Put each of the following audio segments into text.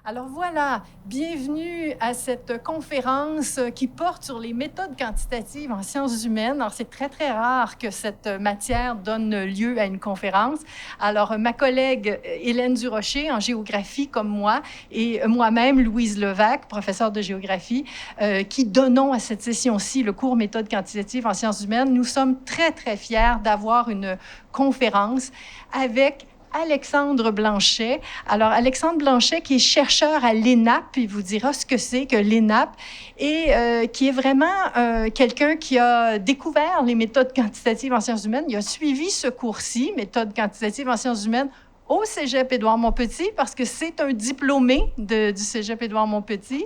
Alors voilà, bienvenue à cette conférence qui porte sur les méthodes quantitatives en sciences humaines. Alors c'est très, très rare que cette matière donne lieu à une conférence. Alors ma collègue Hélène Durocher en géographie comme moi et moi-même, Louise Levac, professeure de géographie, qui donnons à cette session-ci le cours méthode quantitative en sciences humaines, nous sommes très, très fiers d'avoir une conférence avec Alexandre Blanchet. Alors, Alexandre Blanchet, qui est chercheur à l'ENAP, il vous dira ce que c'est que l'ENAP, et qui est vraiment quelqu'un qui a découvert les méthodes quantitatives en sciences humaines. Il a suivi ce cours-ci, méthodes quantitatives en sciences humaines, au Cégep Édouard-Montpetit, parce que c'est un diplômé du Cégep Édouard-Montpetit.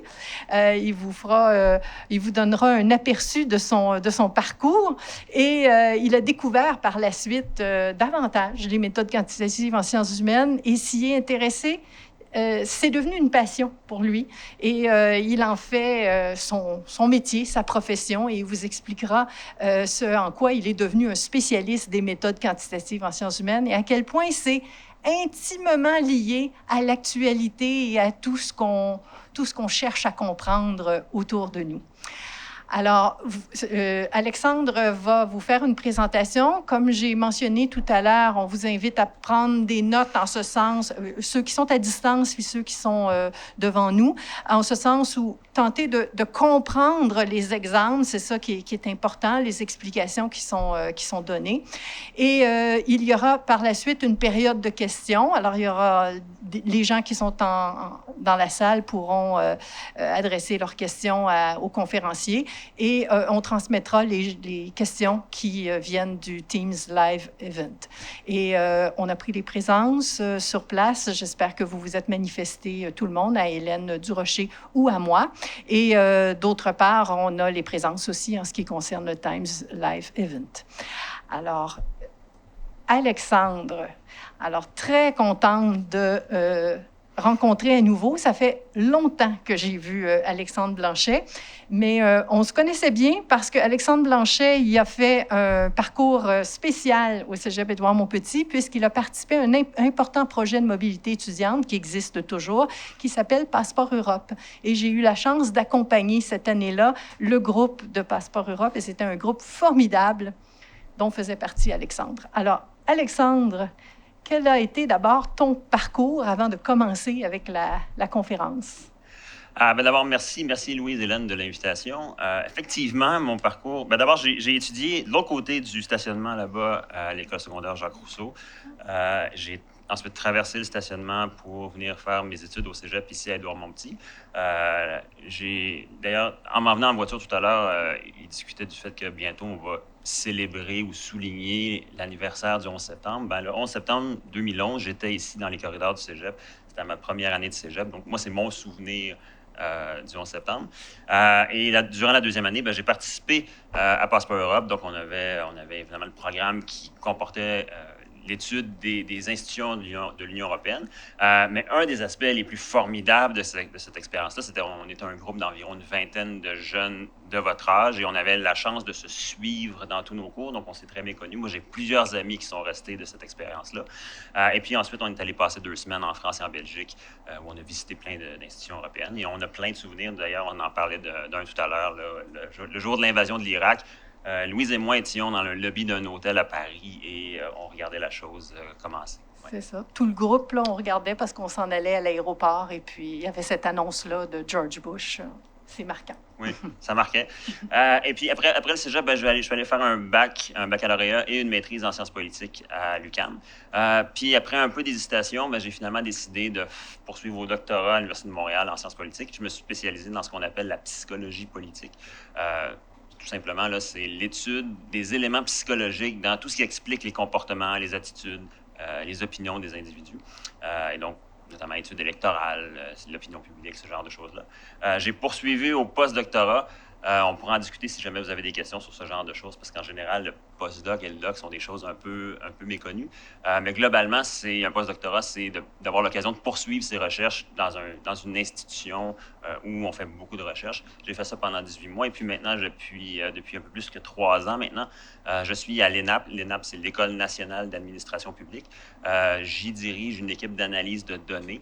Il vous donnera un aperçu de son parcours. Et il a découvert par la suite davantage les méthodes quantitatives en sciences humaines et s'y est intéressé. C'est devenu une passion pour lui et il en fait son métier, sa profession, et il vous expliquera ce en quoi il est devenu un spécialiste des méthodes quantitatives en sciences humaines et à quel point c'est intimement lié à l'actualité et à tout ce qu'on cherche à comprendre autour de nous. Alors, Alexandre va vous faire une présentation. Comme j'ai mentionné tout à l'heure, on vous invite à prendre des notes en ce sens, ceux qui sont à distance puis ceux qui sont devant nous, en ce sens où tenter de comprendre les exemples, c'est ça qui est important, les explications qui sont données. Et il y aura par la suite une période de questions. Alors, il y aura les gens qui sont dans la salle pourront adresser leurs questions aux conférenciers et on transmettra les questions qui viennent du Teams Live Event. Et on a pris les présences sur place. J'espère que vous vous êtes manifestés, tout le monde, à Hélène Durocher ou à moi. Et d'autre part, on a les présences aussi en ce qui concerne le Teams Live Event. Alors, Alexandre, alors très contente de rencontrer à nouveau. Ça fait longtemps que j'ai vu Alexandre Blanchet, mais on se connaissait bien parce qu'Alexandre Blanchet, il a fait un parcours spécial au Cégep Édouard-Montpetit puisqu'il a participé à un important projet de mobilité étudiante qui existe toujours, qui s'appelle Passeport Europe. Et j'ai eu la chance d'accompagner cette année-là le groupe de Passeport Europe et c'était un groupe formidable dont faisait partie Alexandre. Alors, Alexandre, quel a été d'abord ton parcours avant de commencer avec la conférence? D'abord, merci Louise Hélène de l'invitation. Effectivement, mon parcours, d'abord, j'ai étudié de l'autre côté du stationnement là-bas à l'école secondaire Jacques Rousseau. J'ai ensuite traversé le stationnement pour venir faire mes études au cégep ici à Édouard-Montpetit. D'ailleurs, en m'en venant en voiture tout à l'heure, il discutait du fait que bientôt on va célébrer ou souligner l'anniversaire du 11 septembre. Le 11 septembre 2011, j'étais ici dans les corridors du cégep. C'était ma première année de cégep. Donc, moi, c'est mon souvenir du 11 septembre. Durant la deuxième année, j'ai participé à Passeport Europe. Donc, on avait évidemment le programme qui comportait l'étude des institutions de l'Union européenne. Mais un des aspects les plus formidables de cette expérience-là, c'était qu'on était un groupe d'environ une vingtaine de jeunes de votre âge et on avait la chance de se suivre dans tous nos cours. Donc, on s'est très bien connus. Moi, j'ai plusieurs amis qui sont restés de cette expérience-là. Et puis ensuite, on est allé passer 2 semaines en France et en Belgique où on a visité plein d'institutions européennes. Et on a plein de souvenirs. D'ailleurs, on en parlait d'un tout à l'heure, le jour de l'invasion de l'Irak. Louise et moi étions dans le lobby d'un hôtel à Paris et on regardait la chose commencer. Ouais. C'est ça. Tout le groupe, là, on regardait parce qu'on s'en allait à l'aéroport et puis il y avait cette annonce-là de George Bush. C'est marquant. Oui, ça marquait. Et puis après le cégep, je vais aller faire un baccalauréat et une maîtrise en sciences politiques à l'UQAM. Puis après un peu d'hésitation, j'ai finalement décidé de poursuivre au doctorat à l'Université de Montréal en sciences politiques. Je me suis spécialisé dans ce qu'on appelle la psychologie politique. Tout simplement, là, c'est l'étude des éléments psychologiques dans tout ce qui explique les comportements, les attitudes, les opinions des individus. Et donc, notamment études électorales, l'opinion publique, ce genre de choses-là. J'ai poursuivi au post-doctorat. On pourra en discuter si jamais vous avez des questions sur ce genre de choses, parce qu'en général, le postdoc et le doc sont des choses un peu méconnues. Mais globalement, un post-doctorat, c'est d'avoir l'occasion de poursuivre ses recherches dans une institution où on fait beaucoup de recherches. J'ai fait ça pendant 18 mois et puis maintenant, depuis un peu plus que 3 ans maintenant, je suis à l'ENAP. L'ENAP, c'est l'École nationale d'administration publique. J'y dirige une équipe d'analyse de données.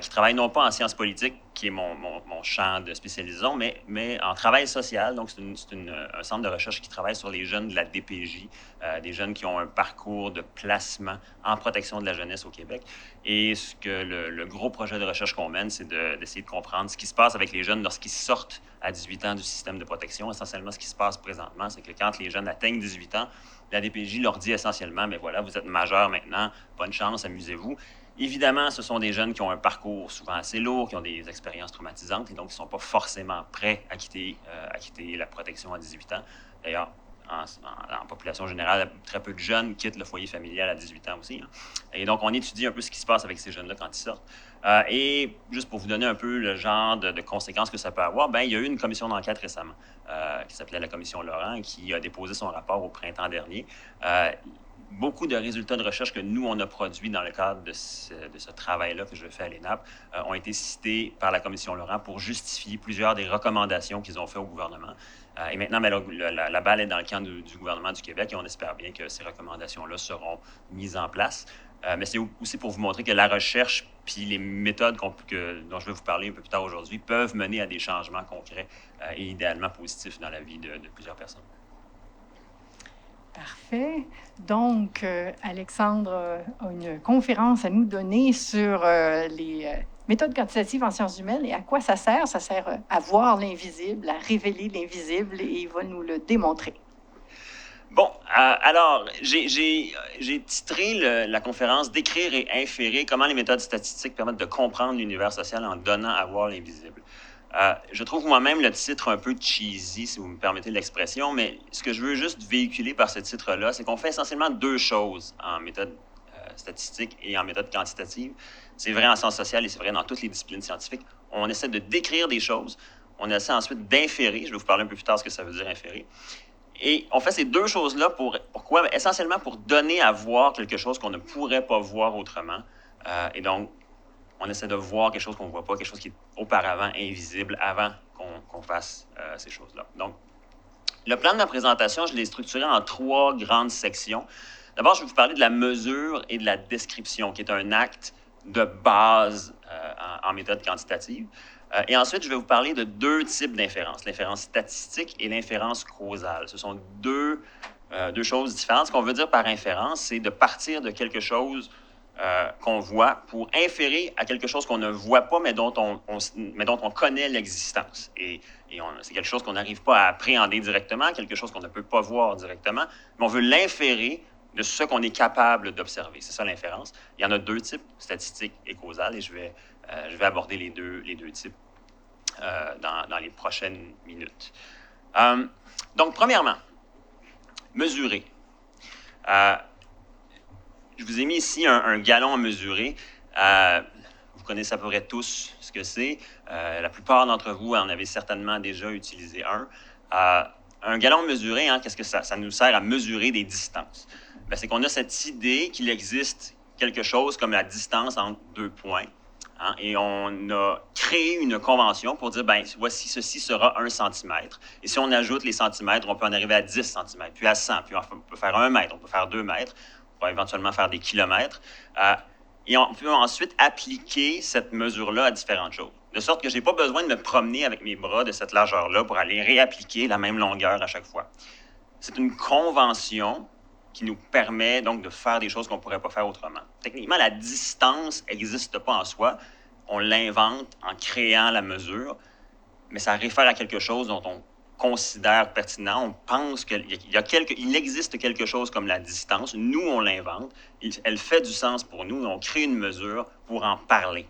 qui travaillent non pas en sciences politiques, qui est mon champ de spécialisation, mais en travail social. Donc, c'est un centre de recherche qui travaille sur les jeunes de la DPJ, des jeunes qui ont un parcours de placement en protection de la jeunesse au Québec. Et ce que le gros projet de recherche qu'on mène, c'est d'essayer de comprendre ce qui se passe avec les jeunes lorsqu'ils sortent à 18 ans du système de protection. Essentiellement, ce qui se passe présentement, c'est que quand les jeunes atteignent 18 ans, la DPJ leur dit essentiellement, mais voilà, vous êtes majeur maintenant, bonne chance, amusez-vous. Évidemment, ce sont des jeunes qui ont un parcours souvent assez lourd, qui ont des expériences traumatisantes et donc qui ne sont pas forcément prêts à quitter la protection à 18 ans. D'ailleurs, en population générale, très peu de jeunes quittent le foyer familial à 18 ans aussi. Hein. Et donc, on étudie un peu ce qui se passe avec ces jeunes-là quand ils sortent. Et juste pour vous donner un peu le genre de conséquences que ça peut avoir, il y a eu une commission d'enquête récemment qui s'appelait la commission Laurent et qui a déposé son rapport au printemps dernier. Beaucoup de résultats de recherche que nous, on a produits dans le cadre de ce travail-là que je fais à l'ENAP ont été cités par la commission Laurent pour justifier plusieurs des recommandations qu'ils ont faites au gouvernement. Et maintenant, la balle est dans le camp du gouvernement du Québec et on espère bien que ces recommandations-là seront mises en place. Mais c'est aussi pour vous montrer que la recherche puis les méthodes dont je vais vous parler un peu plus tard aujourd'hui peuvent mener à des changements concrets et idéalement positifs dans la vie de plusieurs personnes. Parfait. Donc, Alexandre a une conférence à nous donner sur les méthodes quantitatives en sciences humaines et à quoi ça sert. Ça sert à voir l'invisible, à révéler l'invisible et il va nous le démontrer. Bon, alors, j'ai titré la conférence « Décrire et inférer comment les méthodes statistiques permettent de comprendre l'univers social en donnant à voir l'invisible ». Je trouve moi-même le titre un peu cheesy, si vous me permettez l'expression, mais ce que je veux juste véhiculer par ce titre-là, c'est qu'on fait essentiellement deux choses en méthode statistique et en méthode quantitative. C'est vrai en sciences sociales et c'est vrai dans toutes les disciplines scientifiques. On essaie de décrire des choses, on essaie ensuite d'inférer. Je vais vous parler un peu plus tard ce que ça veut dire inférer. Et on fait ces deux choses-là pourquoi? Essentiellement pour donner à voir quelque chose qu'on ne pourrait pas voir autrement. Et donc, on essaie de voir quelque chose qu'on ne voit pas, quelque chose qui est auparavant invisible avant qu'on fasse ces choses-là. Donc, le plan de ma présentation, je l'ai structuré en trois grandes sections. D'abord, je vais vous parler de la mesure et de la description, qui est un acte de base en méthode quantitative. Et ensuite, je vais vous parler de deux types d'inférence, l'inférence statistique et l'inférence causale. Ce sont deux choses différentes. Ce qu'on veut dire par inférence, c'est de partir de quelque chose qu'on voit pour inférer à quelque chose qu'on ne voit pas, mais dont on connaît l'existence. Et c'est quelque chose qu'on n'arrive pas à appréhender directement, quelque chose qu'on ne peut pas voir directement, mais on veut l'inférer de ce qu'on est capable d'observer. C'est ça l'inférence. Il y en a deux types, statistique et causal, et je vais aborder les deux types dans les prochaines minutes. Donc, premièrement, mesurer. Je vous ai mis ici un gallon à mesurer. Vous connaissez à peu près tous ce que c'est. La plupart d'entre vous en avez certainement déjà utilisé un. Un gallon mesuré, qu'est-ce que ça nous sert à mesurer des distances? C'est qu'on a cette idée qu'il existe quelque chose comme la distance entre deux points. Et on a créé une convention pour dire, voici, ceci sera 1 centimètre. Et si on ajoute les centimètres, on peut en arriver à 10 centimètres, puis à 100, puis on peut faire 1 mètre, on peut faire 2 mètres, on va éventuellement faire des kilomètres. Et on peut ensuite appliquer cette mesure-là à différentes choses. De sorte que je n'ai pas besoin de me promener avec mes bras de cette largeur-là pour aller réappliquer la même longueur à chaque fois. C'est une convention qui nous permet donc de faire des choses qu'on ne pourrait pas faire autrement. Techniquement, la distance n'existe pas en soi. On l'invente en créant la mesure, mais ça réfère à quelque chose dont on considère pertinent. On pense qu'il existe quelque chose comme la distance. Nous, on l'invente. Elle fait du sens pour nous. On crée une mesure pour en parler.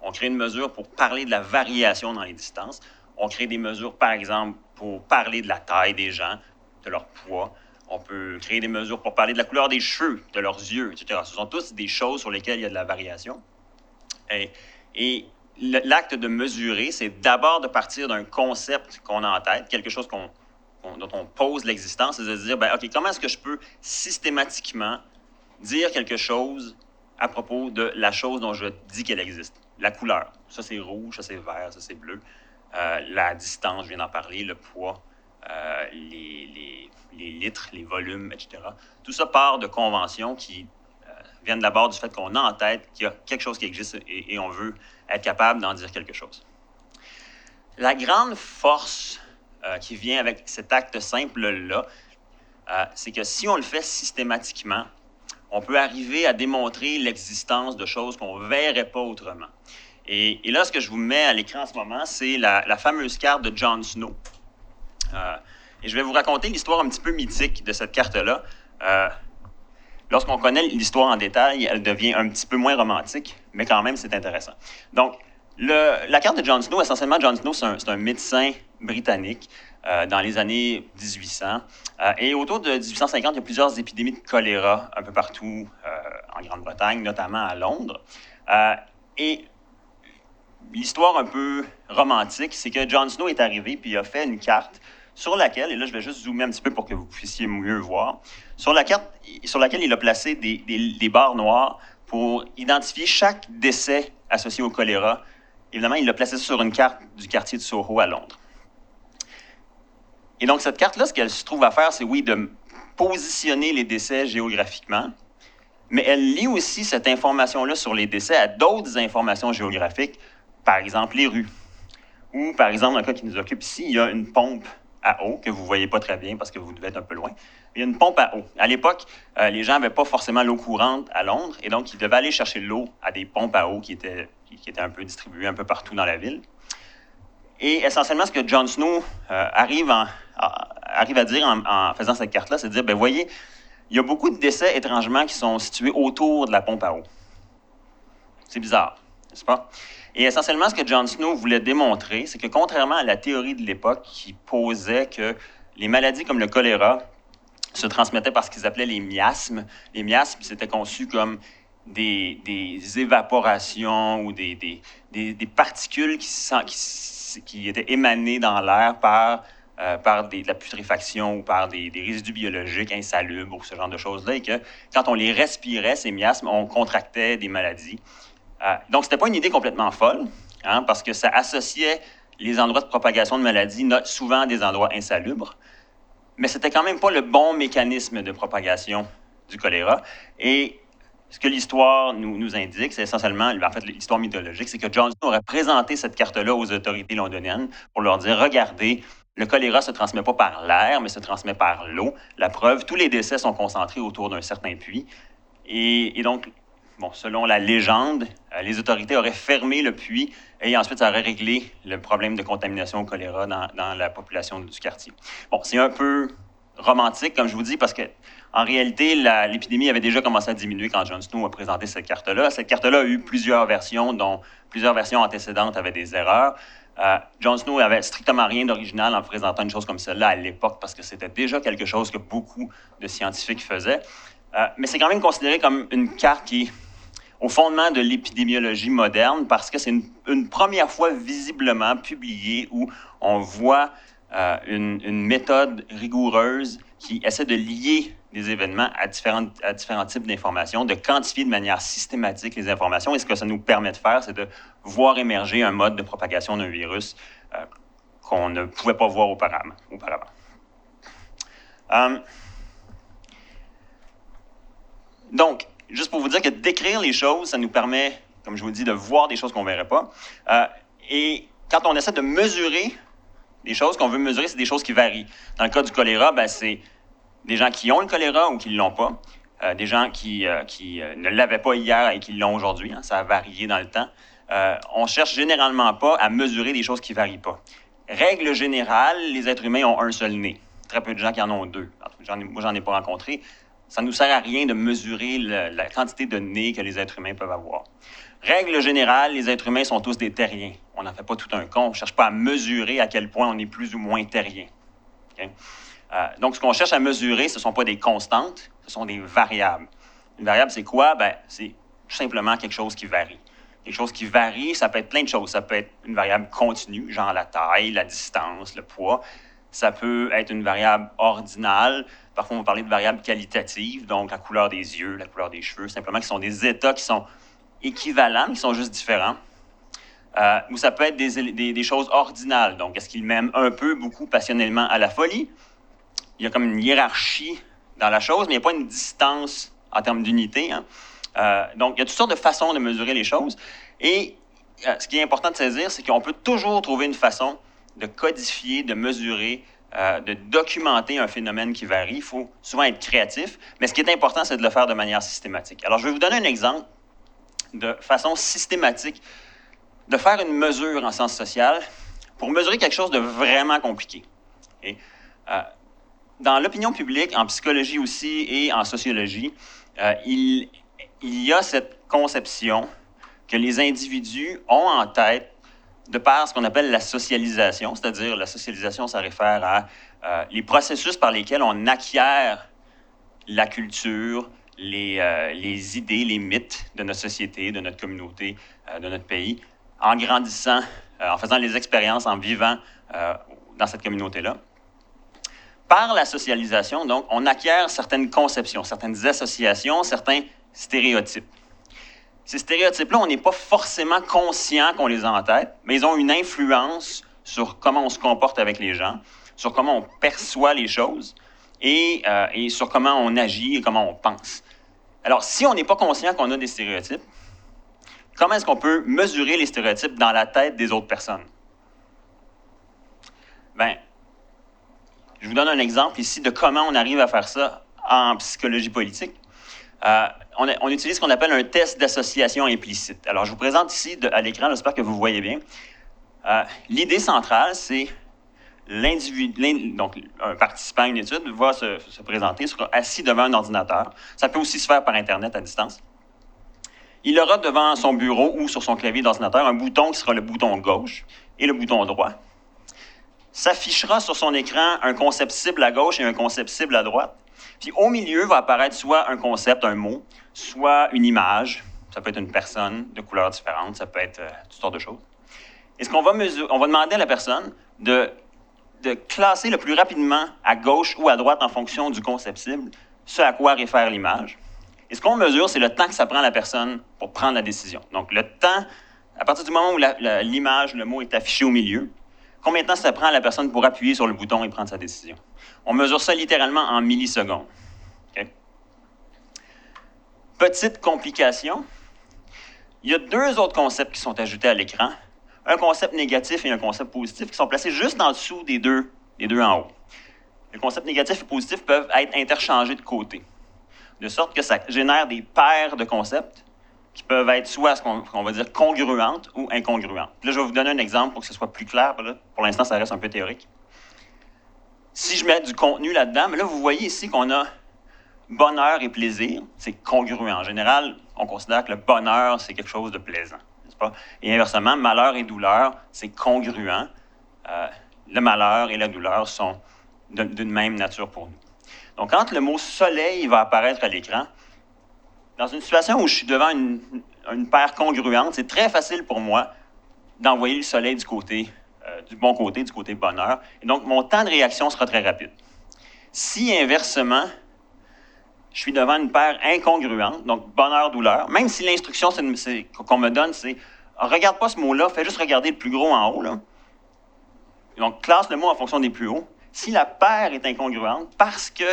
On crée une mesure pour parler de la variation dans les distances. On crée des mesures, par exemple, pour parler de la taille des gens, de leur poids. On peut créer des mesures pour parler de la couleur des cheveux, de leurs yeux, etc. Ce sont tous des choses sur lesquelles il y a de la variation. Et l'acte de mesurer, c'est d'abord de partir d'un concept qu'on a en tête, quelque chose dont on pose l'existence, et de se dire, OK, comment est-ce que je peux systématiquement dire quelque chose à propos de la chose dont je dis qu'elle existe? La couleur, ça c'est rouge, ça c'est vert, ça c'est bleu. La distance, je viens d'en parler, le poids, les litres, les volumes, etc. Tout ça part de conventions qui viennent d'abord du fait qu'on a en tête qu'il y a quelque chose qui existe et on veut être capable d'en dire quelque chose. La grande force qui vient avec cet acte simple-là, c'est que si on le fait systématiquement, on peut arriver à démontrer l'existence de choses qu'on ne verrait pas autrement. Et là, ce que je vous mets à l'écran en ce moment, c'est la fameuse carte de Jon Snow. Et je vais vous raconter l'histoire un petit peu mythique de cette carte-là. Lorsqu'on connaît l'histoire en détail, elle devient un petit peu moins romantique, mais quand même, c'est intéressant. Donc, la carte de Jon Snow, essentiellement, Jon Snow, c'est un médecin britannique dans les années 1800. Et autour de 1850, il y a plusieurs épidémies de choléra un peu partout en Grande-Bretagne, notamment à Londres. Et l'histoire un peu romantique, c'est que Jon Snow est arrivé puis il a fait une carte sur laquelle, et là je vais juste zoomer un petit peu pour que vous puissiez mieux voir, sur la carte sur laquelle il a placé des barres noires pour identifier chaque décès associé au choléra. Évidemment, il l'a placé sur une carte du quartier de Soho à Londres. Et donc cette carte-là, ce qu'elle se trouve à faire, c'est oui, de positionner les décès géographiquement, mais elle lie aussi cette information-là sur les décès à d'autres informations géographiques, par exemple les rues. Ou par exemple, dans le cas qui nous occupe ici, il y a une pompe à eau que vous ne voyez pas très bien parce que vous devez être un peu loin. Il y a une pompe à eau. À l'époque, les gens n'avaient pas forcément l'eau courante à Londres et donc ils devaient aller chercher de l'eau à des pompes à eau qui étaient un peu distribuées un peu partout dans la ville. Et essentiellement, ce que Jon Snow arrive à dire en faisant cette carte-là, c'est de dire, bien, voyez, il y a beaucoup de décès étrangement qui sont situés autour de la pompe à eau. C'est bizarre, n'est-ce pas? Et essentiellement, ce que Jon Snow voulait démontrer, c'est que contrairement à la théorie de l'époque qui posait que les maladies comme le choléra se transmettaient par ce qu'ils appelaient les miasmes c'était conçu comme des évaporations ou des particules qui étaient émanées dans l'air par de la putréfaction ou par des résidus biologiques insalubres ou ce genre de choses-là, et que quand on les respirait, ces miasmes, on contractait des maladies. Donc, ce n'était pas une idée complètement folle, parce que ça associait les endroits de propagation de maladies souvent à des endroits insalubres, mais ce n'était quand même pas le bon mécanisme de propagation du choléra. Et ce que l'histoire nous indique, c'est essentiellement, en fait, l'histoire mythologique, c'est que Jon Snow aurait présenté cette carte-là aux autorités londoniennes pour leur dire, regardez, le choléra ne se transmet pas par l'air, mais se transmet par l'eau. La preuve, tous les décès sont concentrés autour d'un certain puits. Et donc, bon, selon la légende, les autorités auraient fermé le puits et ensuite ça aurait réglé le problème de contamination au choléra dans la population du quartier. Bon, c'est un peu romantique, comme je vous dis, parce que en réalité, l'épidémie avait déjà commencé à diminuer quand Jon Snow a présenté cette carte-là. Cette carte-là a eu plusieurs versions, dont plusieurs versions antécédentes avaient des erreurs. Jon Snow n'avait strictement rien d'original en présentant une chose comme celle-là à l'époque, parce que c'était déjà quelque chose que beaucoup de scientifiques faisaient. Mais c'est quand même considéré comme une carte qui est au fondement de l'épidémiologie moderne, parce que c'est une première fois visiblement publiée où on voit une méthode rigoureuse qui essaie de lier des événements à différents types d'informations, de quantifier de manière systématique les informations. Et ce que ça nous permet de faire, c'est de voir émerger un mode de propagation d'un virus qu'on ne pouvait pas voir auparavant. Donc, juste pour vous dire que décrire les choses, ça nous permet, comme je vous dis, de voir des choses qu'on ne verrait pas. Et quand on essaie de mesurer des choses qu'on veut mesurer, c'est des choses qui varient. Dans le cas du choléra, ben, c'est des gens qui ont le choléra ou qui ne l'ont pas. Des gens qui ne l'avaient pas hier et qui l'ont aujourd'hui. Ça a varié dans le temps. On ne cherche généralement pas à mesurer des choses qui ne varient pas. Règle générale, les êtres humains ont un seul nez. Très peu de gens qui en ont deux. Moi, j'en ai pas rencontré. Ça ne nous sert à rien de mesurer la quantité de nez que les êtres humains peuvent avoir. Règle générale, les êtres humains sont tous des terriens. On n'en fait pas tout un con. On ne cherche pas à mesurer à quel point on est plus ou moins terrien. Okay? Donc, ce qu'on cherche à mesurer, ce ne sont pas des constantes, ce sont des variables. Une variable, c'est quoi? Ben, c'est tout simplement quelque chose qui varie. Quelque chose qui varie, ça peut être plein de choses. Ça peut être une variable continue, genre la taille, la distance, le poids. Ça peut être une variable ordinale. Parfois, on va parler de variables qualitatives, donc la couleur des yeux, la couleur des cheveux, simplement qui sont des états qui sont équivalents, mais qui sont juste différents. Ou ça peut être des choses ordinales. Donc, est-ce qu'il m'aime un peu, beaucoup, passionnellement à la folie? Il y a comme une hiérarchie dans la chose, mais il n'y a pas une distance en termes d'unité. Donc, il y a toutes sortes de façons de mesurer les choses. Et ce qui est important de saisir, c'est qu'on peut toujours trouver une façon de codifier, de mesurer, de documenter un phénomène qui varie. Il faut souvent être créatif, mais ce qui est important, c'est de le faire de manière systématique. Alors, je vais vous donner un exemple de façon systématique de faire une mesure en sciences sociales pour mesurer quelque chose de vraiment compliqué. Okay? Dans l'opinion publique, en psychologie aussi et en sociologie, il y a cette conception que les individus ont en tête de par ce qu'on appelle la socialisation, c'est-à-dire la socialisation, ça réfère à les processus par lesquels on acquiert la culture, les idées, les mythes de notre société, de notre communauté, de notre pays, en grandissant, en faisant les expériences, en vivant dans cette communauté-là. Par la socialisation, donc, on acquiert certaines conceptions, certaines associations, certains stéréotypes. Ces stéréotypes-là, on n'est pas forcément conscient qu'on les a en tête, mais ils ont une influence sur comment on se comporte avec les gens, sur comment on perçoit les choses et sur comment on agit et comment on pense. Alors, si on n'est pas conscient qu'on a des stéréotypes, comment est-ce qu'on peut mesurer les stéréotypes dans la tête des autres personnes? Bien, je vous donne un exemple ici de comment on arrive à faire ça en psychologie politique. On utilise ce qu'on appelle un test d'association implicite. Alors, je vous présente ici à l'écran, j'espère que vous voyez bien. L'idée centrale, c'est donc un participant à une étude va se présenter, sera assis devant un ordinateur. Ça peut aussi se faire par Internet à distance. Il aura devant son bureau ou sur son clavier d'ordinateur un bouton qui sera le bouton gauche et le bouton droit. S'affichera sur son écran un concept cible à gauche et un concept cible à droite. Puis au milieu va apparaître soit un concept, un mot, soit une image. Ça peut être une personne de couleurs différentes, ça peut être toutes sortes de choses. Et ce qu'on va mesurer, on va demander à la personne de classer le plus rapidement à gauche ou à droite en fonction du concept cible, ce à quoi réfère l'image. Et ce qu'on mesure, c'est le temps que ça prend à la personne pour prendre la décision. Donc le temps, à partir du moment où l'image, le mot est affiché au milieu, combien de temps ça prend à la personne pour appuyer sur le bouton et prendre sa décision? On mesure ça littéralement en millisecondes. Okay? Petite complication, il y a deux autres concepts qui sont ajoutés à l'écran. Un concept négatif et un concept positif qui sont placés juste en dessous des deux en haut. Les concepts négatifs et positifs peuvent être interchangés de côté, de sorte que ça génère des paires de concepts qui peuvent être soit ce qu'on va dire congruentes ou incongruentes. Là, je vais vous donner un exemple pour que ce soit plus clair. Là, pour l'instant, ça reste un peu théorique. Si je mets du contenu là-dedans, mais là, vous voyez ici qu'on a bonheur et plaisir. C'est congruent. En général, on considère que le bonheur, c'est quelque chose de plaisant, n'est-ce pas? Et inversement, malheur et douleur, c'est congruent. Le malheur et la douleur sont d'une même nature pour nous. Donc, quand le mot « soleil » va apparaître à l'écran, dans une situation où je suis devant une paire congruente, c'est très facile pour moi d'envoyer le soleil du bon côté, du côté bonheur. Et donc, mon temps de réaction sera très rapide. Si, inversement, je suis devant une paire incongruente, donc bonheur-douleur, même si l'instruction qu'on me donne, c'est « regarde pas ce mot-là, fais juste regarder le plus gros en haut. » là. Donc, classe le mot en fonction des plus hauts. Si la paire est incongruente, parce que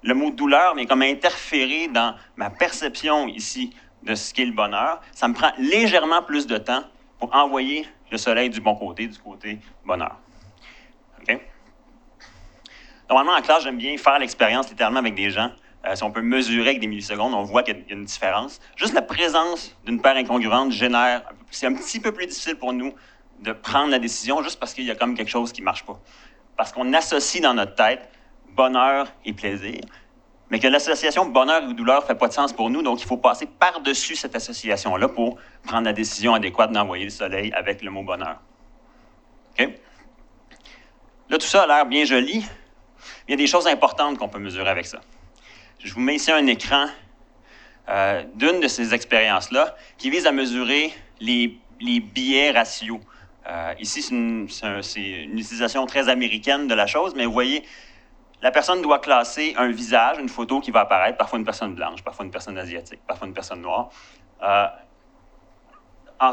le mot douleur vient comme interférer dans ma perception ici de ce qu'est le bonheur, ça me prend légèrement plus de temps pour envoyer le soleil du bon côté, du côté bonheur. Okay? Normalement, en classe, j'aime bien faire l'expérience littéralement avec des gens. Si on peut mesurer avec des millisecondes, on voit qu'il y a une différence. Juste la présence d'une paire incongruente génère... C'est un petit peu plus difficile pour nous de prendre la décision juste parce qu'il y a comme quelque chose qui ne marche pas. Parce qu'on associe dans notre tête bonheur et plaisir, mais que l'association bonheur ou douleur ne fait pas de sens pour nous, donc il faut passer par-dessus cette association-là pour prendre la décision adéquate d'envoyer le soleil avec le mot bonheur. OK? Là, tout ça a l'air bien joli. Il y a des choses importantes qu'on peut mesurer avec ça. Je vous mets ici un écran d'une de ces expériences-là qui vise à mesurer les biais ratios. Ici, c'est une utilisation très américaine de la chose, mais vous voyez, la personne doit classer un visage, une photo qui va apparaître, parfois une personne blanche, parfois une personne asiatique, parfois une personne noire,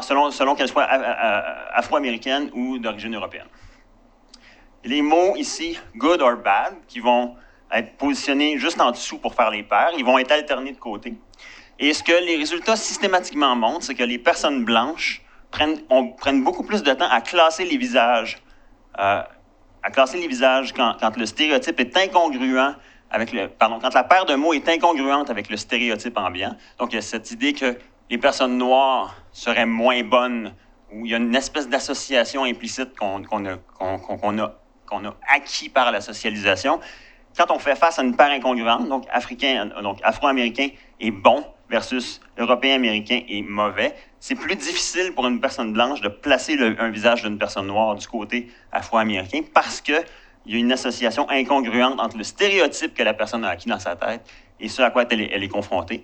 selon qu'elle soit afro-américaine ou d'origine européenne. Les mots ici, good or bad, qui vont être positionnés juste en dessous pour faire les paires, ils vont être alternés de côté. Et ce que les résultats systématiquement montrent, c'est que les personnes blanches prennent beaucoup plus de temps à classer les visages, quand le stéréotype est incongruent quand la paire de mots est incongruente avec le stéréotype ambiant. Donc, il y a cette idée que les personnes noires seraient moins bonnes, ou il y a une espèce d'association implicite qu'on a acquis par la socialisation. Quand on fait face à une paire incongruente, donc afro-américain est bon versus européen-américain est mauvais, c'est plus difficile pour une personne blanche de placer un visage d'une personne noire du côté afro-américain parce qu'il y a une association incongruente entre le stéréotype que la personne a acquis dans sa tête et ce à quoi elle est confrontée.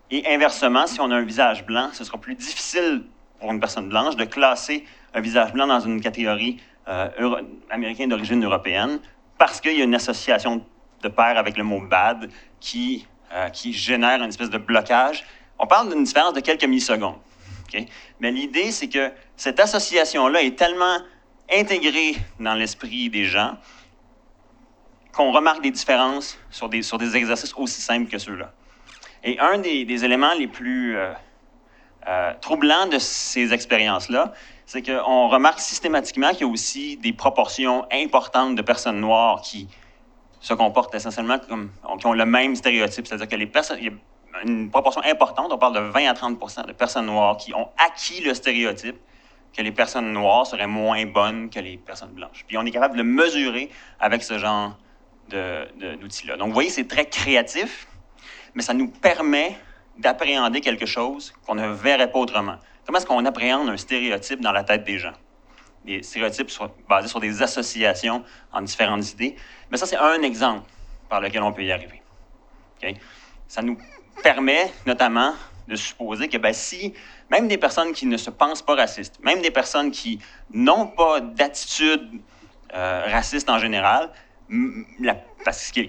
Et inversement, si on a un visage blanc, ce sera plus difficile pour une personne blanche de classer un visage blanc dans une catégorie américain d'origine européenne parce qu'il y a une association de pair avec le mot « bad » qui génère une espèce de blocage. On parle d'une différence de quelques millisecondes. Okay? Mais l'idée, c'est que cette association-là est tellement intégrée dans l'esprit des gens qu'on remarque des différences sur des exercices aussi simples que ceux-là. Et un des éléments les plus troublants de ces expériences-là, c'est qu'on remarque systématiquement qu'il y a aussi des proportions importantes de personnes noires qui se comportent essentiellement qui ont le même stéréotype. C'est-à-dire que il y a une proportion importante, on parle de 20 à 30 de personnes noires qui ont acquis le stéréotype que les personnes noires seraient moins bonnes que les personnes blanches. Puis on est capable de le mesurer avec ce genre d'outils-là. Donc, vous voyez, c'est très créatif, mais ça nous permet d'appréhender quelque chose qu'on ne verrait pas autrement. Comment est-ce qu'on appréhende un stéréotype dans la tête des gens? Des stéréotypes basés sur des associations en différentes idées. Mais ça, c'est un exemple par lequel on peut y arriver. Okay? Ça nous permet notamment de supposer que si même des personnes qui ne se pensent pas racistes, même des personnes qui n'ont pas d'attitude raciste en général, parce que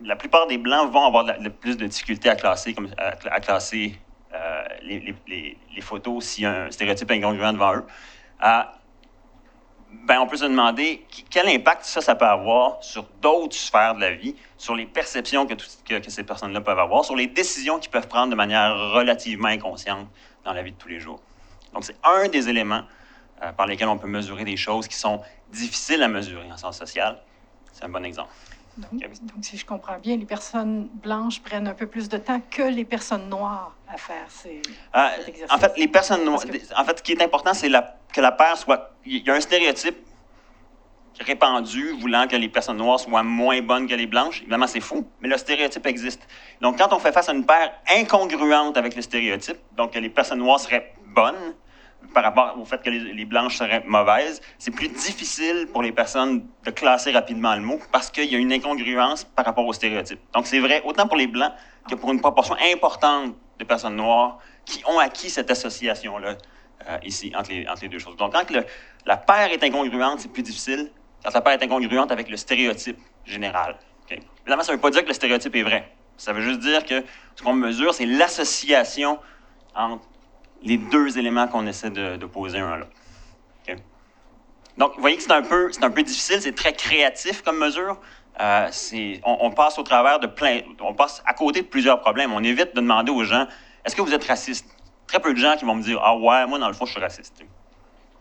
la plupart des Blancs vont avoir plus de difficultés à classer, les photos s'il y a un stéréotype incongruent devant eux. On peut se demander quel impact ça peut avoir sur d'autres sphères de la vie, sur les perceptions que ces personnes-là peuvent avoir, sur les décisions qu'ils peuvent prendre de manière relativement inconsciente dans la vie de tous les jours. Donc, c'est un des éléments par lesquels on peut mesurer des choses qui sont difficiles à mesurer en sciences sociales. C'est un bon exemple. Donc, si je comprends bien, les personnes blanches prennent un peu plus de temps que les personnes noires à faire cet exercice. En fait, les personnes noires... En fait, ce qui est important, c'est que la paire soit... Il y a un stéréotype répandu voulant que les personnes noires soient moins bonnes que les blanches. Évidemment, c'est faux, mais le stéréotype existe. Donc, quand on fait face à une paire incongruente avec le stéréotype, donc que les personnes noires seraient bonnes par rapport au fait que les blanches seraient mauvaises, c'est plus difficile pour les personnes de classer rapidement le mot parce qu'il y a une incongruence par rapport au stéréotype. Donc, c'est vrai autant pour les blancs que pour une proportion importante de personnes noires qui ont acquis cette association-là ici, entre les deux choses. Donc, quand la paire est incongruente, c'est plus difficile. Quand la paire est incongruente avec le stéréotype général. Okay? Évidemment, ça ne veut pas dire que le stéréotype est vrai. Ça veut juste dire que ce qu'on mesure, c'est l'association entre les deux éléments qu'on essaie de poser un à l'autre. Okay? Donc, vous voyez que c'est un peu difficile, c'est très créatif comme mesure. On passe au travers on passe à côté de plusieurs problèmes. On évite de demander aux gens, est-ce que vous êtes raciste? Très peu de gens qui vont me dire, ah ouais, moi dans le fond, je suis raciste.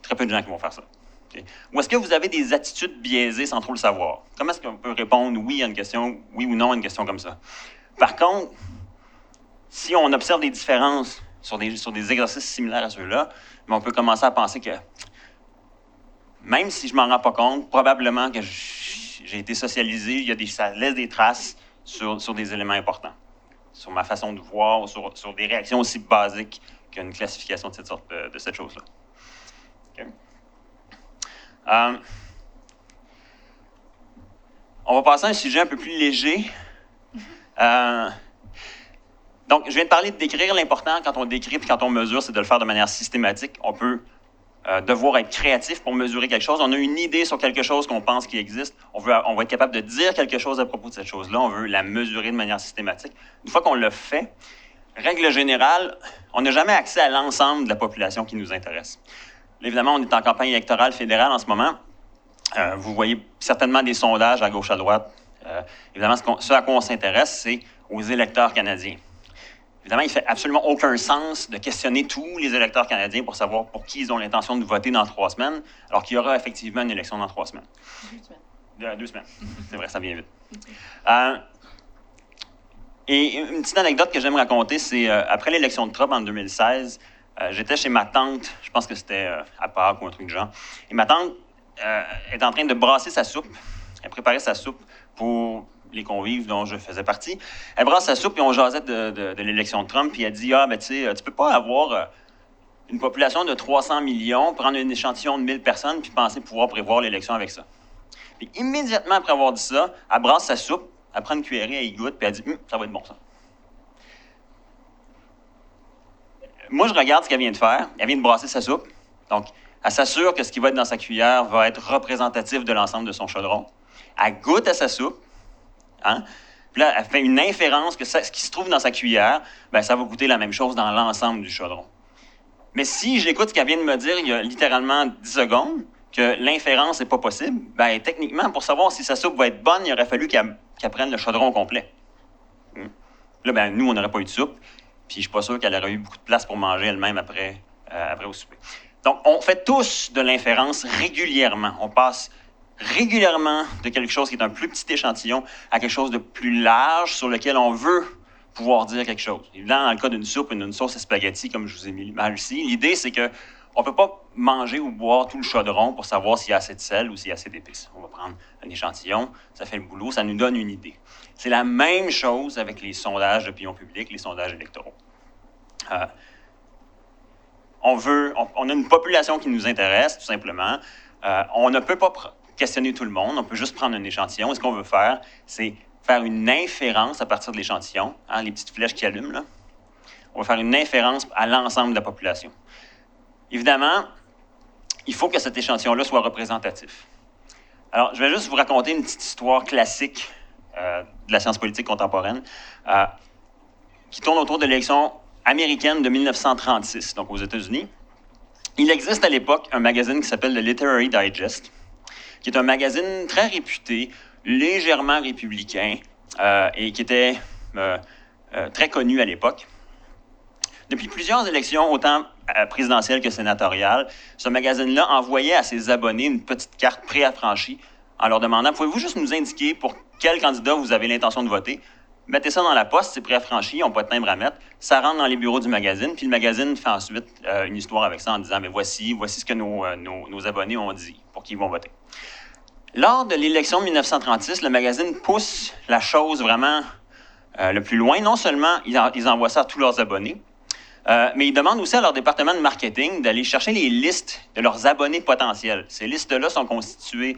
Très peu de gens qui vont faire ça. Okay. Ou est-ce que vous avez des attitudes biaisées sans trop le savoir? Comment est-ce qu'on peut répondre oui à une question, oui ou non à une question comme ça? Par contre, si on observe des différences sur des exercices similaires à ceux-là, on peut commencer à penser que même si je ne m'en rends pas compte, probablement que j'ai été socialisé, ça laisse des traces sur des éléments importants, sur ma façon de voir, sur des réactions aussi basiques qu'une classification de cette chose-là. Okay. On va passer à un sujet un peu plus léger. Donc, je viens de parler de décrire. L'important quand on décrit et quand on mesure, c'est de le faire de manière systématique. On peut devoir être créatif pour mesurer quelque chose. On a une idée sur quelque chose qu'on pense qui existe. On va être capable de dire quelque chose à propos de cette chose-là. On veut la mesurer de manière systématique. Une fois qu'on le fait, règle générale, on n'a jamais accès à l'ensemble de la population qui nous intéresse. Évidemment, on est en campagne électorale fédérale en ce moment. Vous voyez certainement des sondages à gauche, à droite. Évidemment, ce à quoi on s'intéresse, c'est aux électeurs canadiens. Évidemment, il ne fait absolument aucun sens de questionner tous les électeurs canadiens pour savoir pour qui ils ont l'intention de voter dans 3 semaines, alors qu'il y aura effectivement une élection dans 3 semaines. 2 semaines. C'est vrai, ça vient vite. Et une petite anecdote que j'aime raconter, c'est après l'élection de Trump en 2016, j'étais chez ma tante, je pense que c'était à Pâques ou un truc du genre, et ma tante est en train de brasser sa soupe. Elle préparait sa soupe pour les convives dont je faisais partie. Elle brasse sa soupe et on jasait de l'élection de Trump. Puis elle dit, ben tu sais, tu peux pas avoir une population de 300 millions, prendre un échantillon de 1000 personnes puis penser pouvoir prévoir l'élection avec ça. Puis immédiatement après avoir dit ça, elle brasse sa soupe, elle prend une cuillerée, elle y goûte, puis elle dit, ça va être bon ça. Moi, je regarde ce qu'elle vient de faire. Elle vient de brasser sa soupe. Donc, elle s'assure que ce qui va être dans sa cuillère va être représentatif de l'ensemble de son chaudron. Elle goûte à sa soupe. Hein? Puis là, elle fait une inférence que ce qui se trouve dans sa cuillère, ben, ça va goûter la même chose dans l'ensemble du chaudron. Mais si j'écoute ce qu'elle vient de me dire il y a littéralement 10 secondes, que l'inférence n'est pas possible, ben, techniquement, pour savoir si sa soupe va être bonne, il aurait fallu qu'elle prenne le chaudron au complet. Là, ben, nous, on n'aurait pas eu de soupe, puis je ne suis pas sûr qu'elle aurait eu beaucoup de place pour manger elle-même après au souper. Donc, on fait tous de l'inférence régulièrement. On passe régulièrement de quelque chose qui est un plus petit échantillon à quelque chose de plus large sur lequel on veut pouvoir dire quelque chose. Évidemment, dans le cas d'une soupe et d'une sauce à spaghetti, comme je vous ai mis l'image ici, l'idée, c'est qu'on ne peut pas manger ou boire tout le chaudron pour savoir s'il y a assez de sel ou s'il y a assez d'épices. On va prendre un échantillon, ça fait le boulot, ça nous donne une idée. C'est la même chose avec les sondages d'opinion publique, les sondages électoraux. On a une population qui nous intéresse, tout simplement. On ne peut pas questionner tout le monde, on peut juste prendre un échantillon. Et ce qu'on veut faire, c'est faire une inférence à partir de l'échantillon, hein, les petites flèches qui allument, là. On va faire une inférence à l'ensemble de la population. Évidemment, il faut que cet échantillon-là soit représentatif. Alors, je vais juste vous raconter une petite histoire classique de la science politique contemporaine qui tourne autour de l'élection américaine de 1936, donc aux États-Unis. Il existe à l'époque un magazine qui s'appelle le Literary Digest, qui est un magazine très réputé, légèrement républicain, et qui était très connu à l'époque. Depuis plusieurs élections, autant présidentielles que sénatoriales, ce magazine-là envoyait à ses abonnés une petite carte préaffranchie en leur demandant « Pouvez-vous juste nous indiquer pour quel candidat vous avez l'intention de voter? » Mettez ça dans la poste, c'est préaffranchi, ils n'ont pas de timbre à mettre. Ça rentre dans les bureaux du magazine, puis le magazine fait ensuite une histoire avec ça en disant « Mais voici ce que nos abonnés ont dit pour qui ils vont voter. » Lors de l'élection de 1936, le magazine pousse la chose vraiment le plus loin. Non seulement ils envoient ça à tous leurs abonnés, mais ils demandent aussi à leur département de marketing d'aller chercher les listes de leurs abonnés potentiels. Ces listes-là sont constituées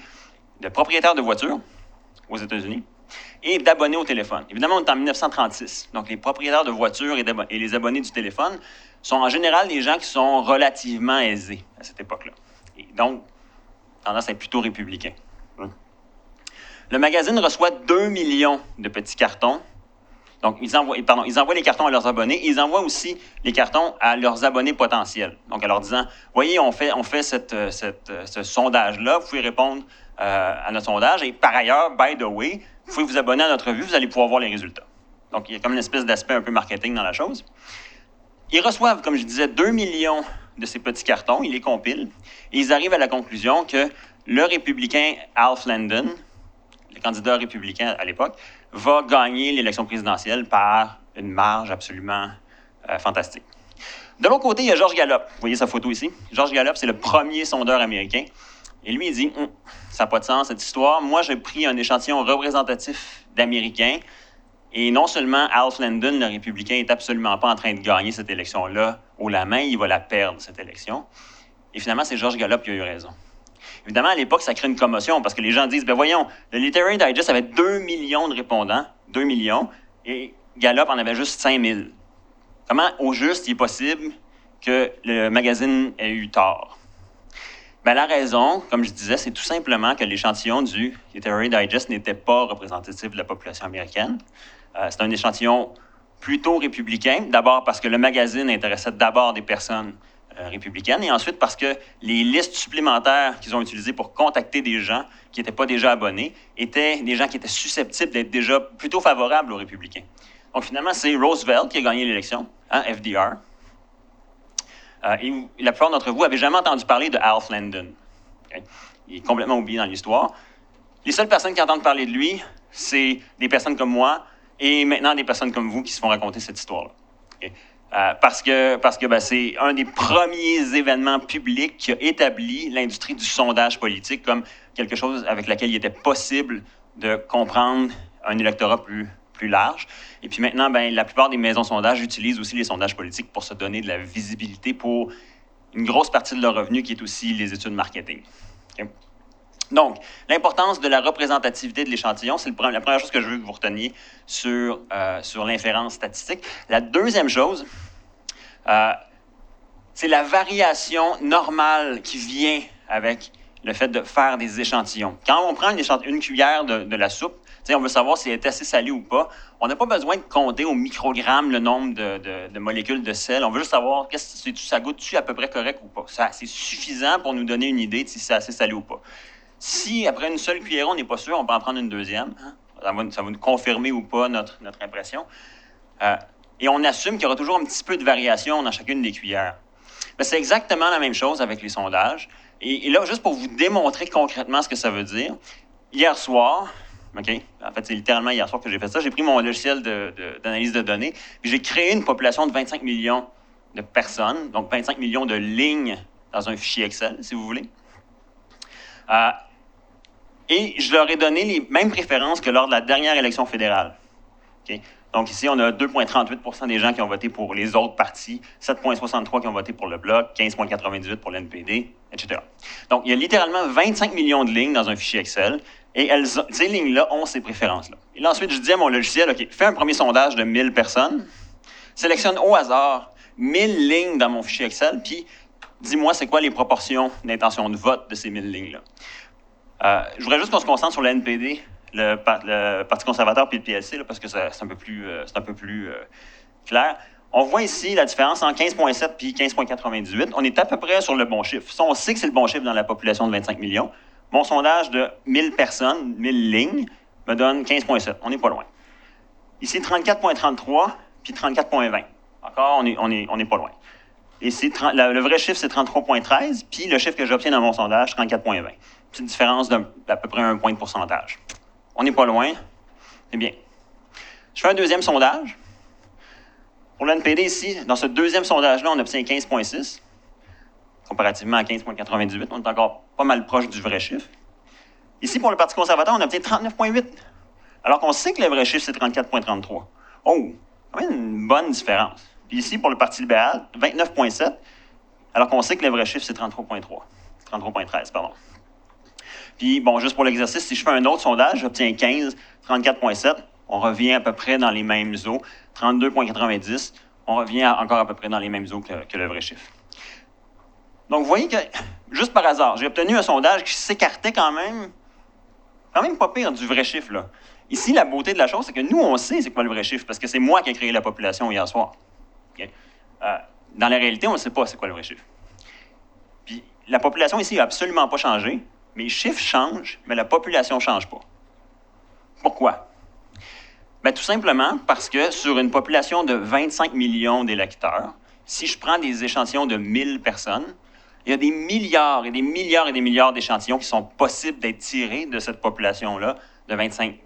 de propriétaires de voitures aux États-Unis et d'abonnés au téléphone. Évidemment, on est en 1936. Donc, les propriétaires de voitures et les abonnés du téléphone sont en général des gens qui sont relativement aisés à cette époque-là. Et donc, tendance à être plutôt républicain. Le magazine reçoit 2 millions de petits cartons. Donc, ils envoient les cartons à leurs abonnés et ils envoient aussi les cartons à leurs abonnés potentiels. Donc, en leur disant, voyez, on fait ce sondage-là, vous pouvez répondre à notre sondage et par ailleurs, by the way, vous pouvez vous abonner à notre revue, vous allez pouvoir voir les résultats. Donc, il y a comme une espèce d'aspect un peu marketing dans la chose. Ils reçoivent, comme je disais, 2 millions de ces petits cartons, ils les compilent et ils arrivent à la conclusion que le républicain Alf Landon, le candidat républicain à l'époque, va gagner l'élection présidentielle par une marge absolument fantastique. De l'autre côté, il y a George Gallup. Vous voyez sa photo ici? George Gallup, c'est le premier sondeur américain. Et lui, il dit, ça n'a pas de sens, cette histoire. Moi, j'ai pris un échantillon représentatif d'Américains. Et non seulement Alf Landon, le républicain, n'est absolument pas en train de gagner cette élection-là haut la main, il va la perdre, cette élection. Et finalement, c'est George Gallup qui a eu raison. Évidemment, à l'époque, ça crée une commotion parce que les gens disent, ben voyons, le Literary Digest avait 2 millions de répondants, 2 millions, et Gallup en avait juste 5 000. Comment, au juste, il est possible que le magazine ait eu tort? Ben, la raison, comme je disais, c'est tout simplement que l'échantillon du Literary Digest n'était pas représentatif de la population américaine. C'est un échantillon plutôt républicain, d'abord parce que le magazine intéressait d'abord des personnes républicaines, et ensuite parce que les listes supplémentaires qu'ils ont utilisées pour contacter des gens qui n'étaient pas déjà abonnés étaient des gens qui étaient susceptibles d'être déjà plutôt favorables aux républicains. Donc, finalement, c'est Roosevelt qui a gagné l'élection, hein, FDR. Et la plupart d'entre vous n'avaient jamais entendu parler de Alf Landon. Okay? Il est complètement oublié dans l'histoire. Les seules personnes qui entendent parler de lui, c'est des personnes comme moi et maintenant des personnes comme vous qui se font raconter cette histoire-là. Okay? Parce que ben, c'est un des premiers événements publics qui a établi l'industrie du sondage politique comme quelque chose avec laquelle il était possible de comprendre un électorat plus large. Et puis maintenant, ben, la plupart des maisons de sondage utilisent aussi les sondages politiques pour se donner de la visibilité pour une grosse partie de leur revenu qui est aussi les études marketing. Okay? Donc, l'importance de la représentativité de l'échantillon, c'est la première chose que je veux que vous reteniez sur l'inférence statistique. La deuxième chose, c'est la variation normale qui vient avec le fait de faire des échantillons. Quand on prend une cuillère de la soupe, on veut savoir si elle est assez salée ou pas. On n'a pas besoin de compter au microgramme le nombre de molécules de sel. On veut juste savoir si ça goûte-tu à peu près correct ou pas. C'est suffisant pour nous donner une idée de si c'est assez salé ou pas. Si, après une seule cuillère, on n'est pas sûr, on peut en prendre une deuxième. Hein? Ça va nous confirmer ou pas notre impression. Et on assume qu'il y aura toujours un petit peu de variation dans chacune des cuillères. Mais c'est exactement la même chose avec les sondages. Et là, juste pour vous démontrer concrètement ce que ça veut dire, hier soir, OK, en fait, c'est littéralement hier soir que j'ai fait ça, j'ai pris mon logiciel d'analyse de données, puis j'ai créé une population de 25 millions de personnes, donc 25 millions de lignes dans un fichier Excel, si vous voulez. Et je leur ai donné les mêmes préférences que lors de la dernière élection fédérale. Okay? Donc ici, on a 2,38 % des gens qui ont voté pour les autres partis, 7,63 qui ont voté pour le Bloc, 15,98 pour l'NPD, etc. Donc, il y a littéralement 25 millions de lignes dans un fichier Excel, et ces lignes-là ont ces préférences-là. Et là, ensuite, je dis à mon logiciel, OK, fais un premier sondage de 1000 personnes, sélectionne au hasard 1000 lignes dans mon fichier Excel, puis dis-moi c'est quoi les proportions d'intention de vote de ces 1000 lignes-là. Je voudrais juste qu'on se concentre sur le NPD, le Parti conservateur puis le PLC, là, parce que c'est un peu plus clair. On voit ici la différence entre 15,7 puis 15,98. On est à peu près sur le bon chiffre. Ça, on sait que c'est le bon chiffre dans la population de 25 millions. Mon sondage de 1000 personnes, 1000 lignes, me donne 15,7. On n'est pas loin. Ici, 34,33 puis 34,20. Encore, on n'est pas loin. Ici, le vrai chiffre, c'est 33,13, puis le chiffre que j'obtiens dans mon sondage, 34,20. Petite différence d'à peu près 1 point de pourcentage. On n'est pas loin. Eh bien, je fais un deuxième sondage. Pour l'NPD ici, dans ce deuxième sondage-là, on obtient 15,6, comparativement à 15,98. On est encore pas mal proche du vrai chiffre. Ici, pour le Parti conservateur, on obtient 39,8, alors qu'on sait que le vrai chiffre, c'est 34,33. Oh, quand même une bonne différence. Puis ici, pour le Parti libéral, 29,7, alors qu'on sait que le vrai chiffre, c'est 33,3. 33,13, pardon. Puis, bon, juste pour l'exercice, si je fais un autre sondage, j'obtiens 15, 34,7. On revient à peu près dans les mêmes eaux. 32,90. On revient encore à peu près dans les mêmes eaux que le vrai chiffre. Donc, vous voyez que, juste par hasard, j'ai obtenu un sondage qui s'écartait quand même pas pire du vrai chiffre, là. Ici, la beauté de la chose, c'est que nous, on sait c'est quoi le vrai chiffre, parce que c'est moi qui ai créé la population hier soir. Okay? Dans la réalité, on ne sait pas c'est quoi le vrai chiffre. Puis, la population ici n'a absolument pas changé. Mais les chiffres changent, mais la population ne change pas. Pourquoi? Bien, tout simplement parce que sur une population de 25 millions d'électeurs, si je prends des échantillons de 1000 personnes, il y a des milliards et des milliards et des milliards d'échantillons qui sont possibles d'être tirés de cette population-là de 25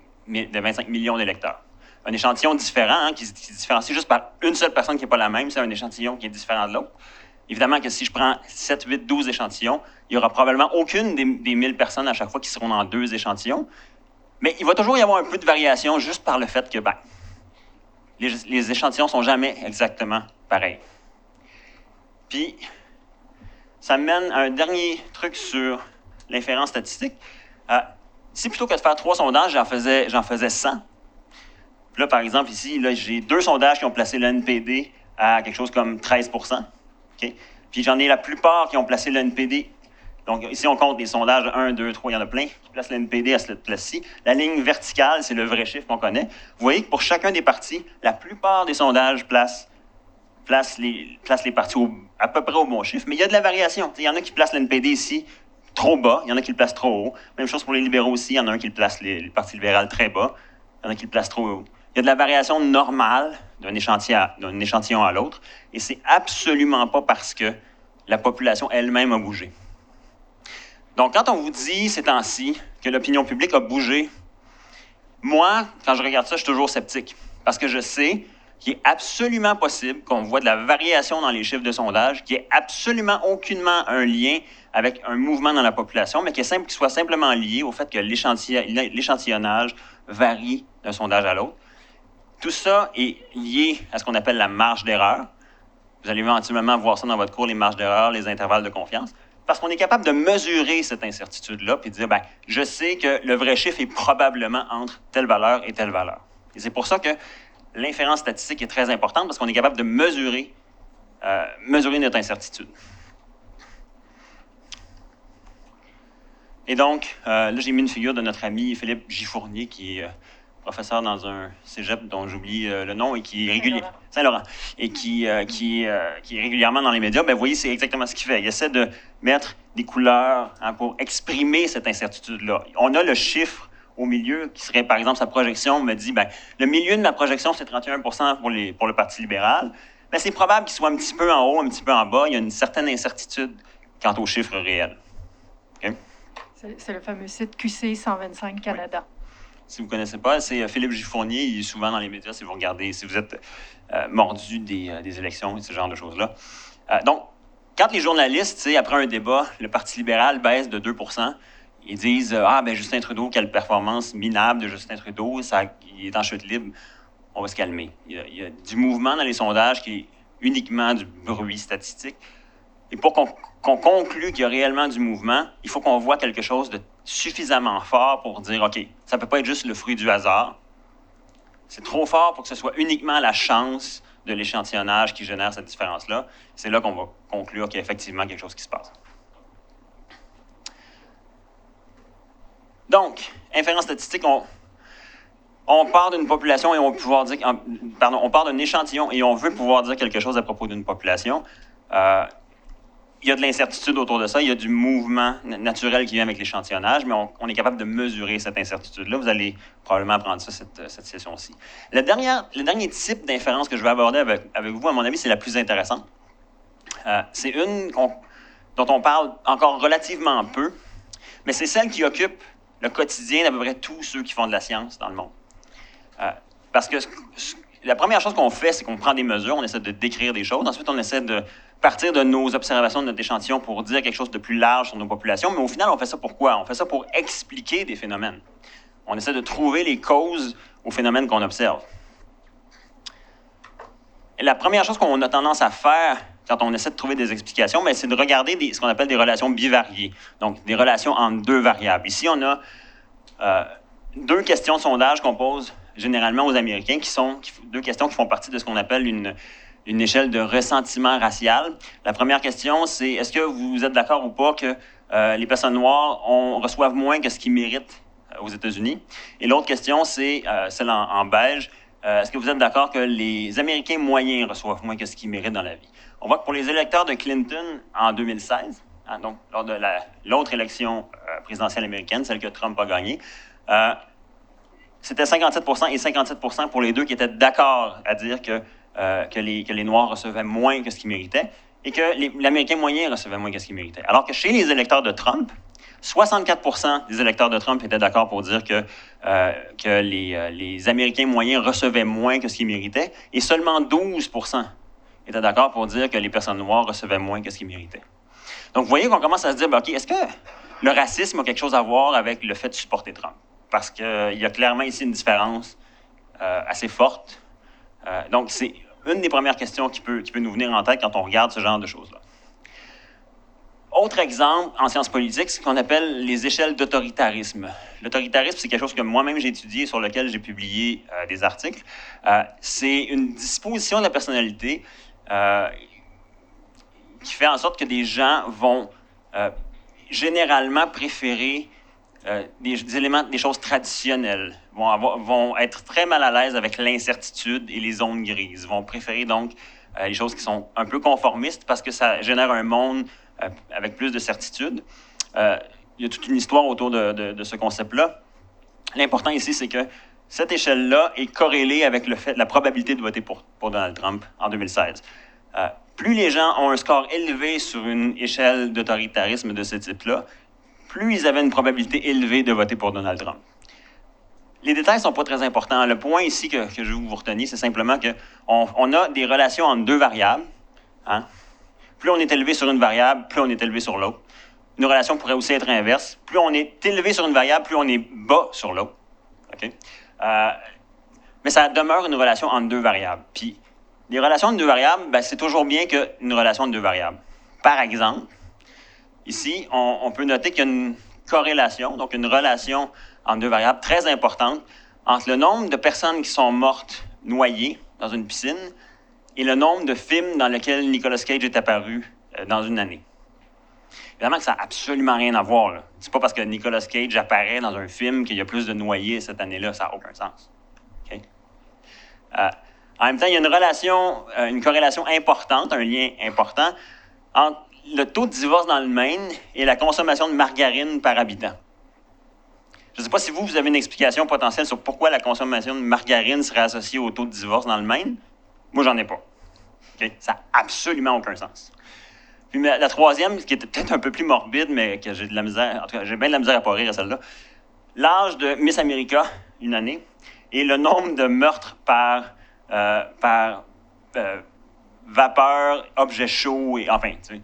millions d'électeurs. Un échantillon différent, qui se différencie juste par une seule personne qui n'est pas la même, c'est un échantillon qui est différent de l'autre. Évidemment que si je prends 7, 8, 12 échantillons, il n'y aura probablement aucune des 1000 personnes à chaque fois qui seront dans 2 échantillons. Mais il va toujours y avoir un peu de variation juste par le fait que les échantillons ne sont jamais exactement pareils. Puis, ça me mène à un dernier truc sur l'inférence statistique. Si plutôt que de faire 3 sondages, j'en faisais 100. Puis là, par exemple, ici, là, j'ai 2 sondages qui ont placé le NPD à quelque chose comme 13 %. Okay? Puis j'en ai la plupart qui ont placé le NPD. Donc ici, on compte des sondages de 1, 2, 3, il y en a plein qui placent le NPD à cette place-ci. La ligne verticale, c'est le vrai chiffre qu'on connaît. Vous voyez que pour chacun des partis, la plupart des sondages placent les partis à peu près au bon chiffre, mais il y a de la variation. Il y en a qui placent le NPD ici trop bas, il y en a qui le placent trop haut. Même chose pour les libéraux aussi, il y en a un qui le place le Parti libéral très bas, il y en a qui le placent trop haut. Il y a de la variation normale d'un échantillon à l'autre, et c'est absolument pas parce que la population elle-même a bougé. Donc, quand on vous dit ces temps-ci que l'opinion publique a bougé, moi, quand je regarde ça, je suis toujours sceptique, parce que je sais qu'il est absolument possible qu'on voit de la variation dans les chiffres de sondage, qu'il n'y ait absolument aucunement un lien avec un mouvement dans la population, mais qu'il soit simplement lié au fait que l'échantillonnage varie d'un sondage à l'autre. Tout ça est lié à ce qu'on appelle la marge d'erreur. Vous allez éventuellement voir ça dans votre cours, les marges d'erreur, les intervalles de confiance, parce qu'on est capable de mesurer cette incertitude-là puis de dire, bien, je sais que le vrai chiffre est probablement entre telle valeur et telle valeur. Et c'est pour ça que l'inférence statistique est très importante, parce qu'on est capable de mesurer notre incertitude. Et donc, là, j'ai mis une figure de notre ami Philippe Gifournier, qui est professeur dans un cégep dont j'oublie le nom et qui est régulier... Saint-Laurent. Et qui est régulièrement dans les médias. Bien, vous voyez, c'est exactement ce qu'il fait. Il essaie de mettre des couleurs pour exprimer cette incertitude-là. On a le chiffre au milieu, qui serait, par exemple, sa projection me dit, bien, le milieu de ma projection, c'est 31 pour le Parti libéral. Bien, c'est probable qu'il soit un petit peu en haut, un petit peu en bas. Il y a une certaine incertitude quant aux chiffres réels. Okay? C'est le fameux site QC 125 Canada. Oui. Si vous ne connaissez pas, c'est Philippe Gifournier. Il est souvent dans les médias si vous regardez, si vous êtes mordu des élections et ce genre de choses-là. Donc, quand les journalistes, après un débat, le Parti libéral baisse de 2 %, ils disent « Ah, bien, Justin Trudeau, quelle performance minable de Justin Trudeau, il est en chute libre. » On va se calmer. Il y a du mouvement dans les sondages qui est uniquement du bruit statistique. Et pour qu'on conclue qu'il y a réellement du mouvement, il faut qu'on voit quelque chose de suffisamment fort pour dire, OK, ça ne peut pas être juste le fruit du hasard. C'est trop fort pour que ce soit uniquement la chance de l'échantillonnage qui génère cette différence-là. C'est là qu'on va conclure qu'il y a effectivement quelque chose qui se passe. Donc, inférence statistique, on part d'une population et on veut pouvoir dire, on part d'un échantillon et on veut pouvoir dire quelque chose à propos d'une population. Il y a de l'incertitude autour de ça, il y a du mouvement naturel qui vient avec l'échantillonnage, mais on est capable de mesurer cette incertitude-là. Vous allez probablement apprendre ça cette session-ci. Le dernier type d'inférence que je vais aborder avec vous, à mon avis, c'est la plus intéressante. C'est une dont on parle encore relativement peu, mais c'est celle qui occupe le quotidien d'à peu près tous ceux qui font de la science dans le monde. Parce que la première chose qu'on fait, c'est qu'on prend des mesures, on essaie de décrire des choses. Ensuite, on essaie de partir de nos observations de notre échantillon pour dire quelque chose de plus large sur nos populations. Mais au final, on fait ça pour quoi? On fait ça pour expliquer des phénomènes. On essaie de trouver les causes aux phénomènes qu'on observe. Et la première chose qu'on a tendance à faire quand on essaie de trouver des explications, bien, c'est de regarder ce qu'on appelle des relations bivariées, donc des relations entre deux variables. Ici, on a deux questions de sondage qu'on pose généralement aux Américains, deux questions qui font partie de ce qu'on appelle une échelle de ressentiment racial. La première question, c'est est-ce que vous êtes d'accord ou pas que les personnes noires reçoivent moins que ce qu'ils méritent aux États-Unis? Et l'autre question, c'est celle en beige. Est-ce que vous êtes d'accord que les Américains moyens reçoivent moins que ce qu'ils méritent dans la vie? On voit que pour les électeurs de Clinton en 2016, donc lors de l'autre élection présidentielle américaine, celle que Trump a gagnée, c'était 57 % et 57 % pour les deux qui étaient d'accord à dire que les Noirs recevaient moins que ce qu'ils méritaient et que l'Américain moyen recevait moins que ce qu'il méritait. Alors que chez les électeurs de Trump, 64 % des électeurs de Trump étaient d'accord pour dire que les Américains moyens recevaient moins que ce qu'ils méritaient et seulement 12 % étaient d'accord pour dire que les personnes noires recevaient moins que ce qu'ils méritaient. Donc, vous voyez qu'on commence à se dire, OK, est-ce que le racisme a quelque chose à voir avec le fait de supporter Trump? Parce qu'il y a clairement ici une différence assez forte. Donc, c'est une des premières questions qui peut nous venir en tête quand on regarde ce genre de choses-là. Autre exemple en sciences politiques, c'est ce qu'on appelle les échelles d'autoritarisme. L'autoritarisme, c'est quelque chose que moi-même j'ai étudié, sur lequel j'ai publié des articles. C'est une disposition de la personnalité qui fait en sorte que des gens vont généralement préférer des éléments, des choses traditionnelles, vont être très mal à l'aise avec l'incertitude et les zones grises, vont préférer donc les choses qui sont un peu conformistes parce que ça génère un monde avec plus de certitude. Il y a toute une histoire autour de ce concept-là. L'important ici, c'est que Cette échelle-là est corrélée avec la probabilité de voter pour Donald Trump en 2016. Plus les gens ont un score élevé sur une échelle d'autoritarisme de ce type-là, plus ils avaient une probabilité élevée de voter pour Donald Trump. Les détails ne sont pas très importants. Le point ici que je veux que vous reteniez, c'est simplement qu'on a des relations entre deux variables. Hein? Plus on est élevé sur une variable, plus on est élevé sur l'autre. Une relation pourrait aussi être inverse. Plus on est élevé sur une variable, plus on est bas sur l'autre. Okay? Mais ça demeure une relation entre deux variables. Puis, les relations entre deux variables, ben, c'est toujours bien qu'une relation entre deux variables. Par exemple, ici, on peut noter qu'il y a une corrélation, donc une relation entre deux variables très importante entre le nombre de personnes qui sont mortes noyées dans une piscine et le nombre de films dans lesquels Nicolas Cage est apparu dans une année. Évidemment que ça n'a absolument rien à voir. C'est pas parce que Nicolas Cage apparaît dans un film qu'il y a plus de noyés cette année-là, ça n'a aucun sens. Okay? En même temps, il y a une corrélation importante, un lien important entre le taux de divorce dans le Maine et la consommation de margarine par habitant. Je ne sais pas si vous avez une explication potentielle sur pourquoi la consommation de margarine serait associée au taux de divorce dans le Maine. Moi, j'en ai pas. Okay? Ça n'a absolument aucun sens. Puis la troisième, qui était peut-être un peu plus morbide, mais que j'ai de la misère, en tout cas, j'ai bien de la misère à pas rire à celle-là. L'âge de Miss America, une année, et le nombre de meurtres par vapeur, objet chaud, et enfin, tu sais,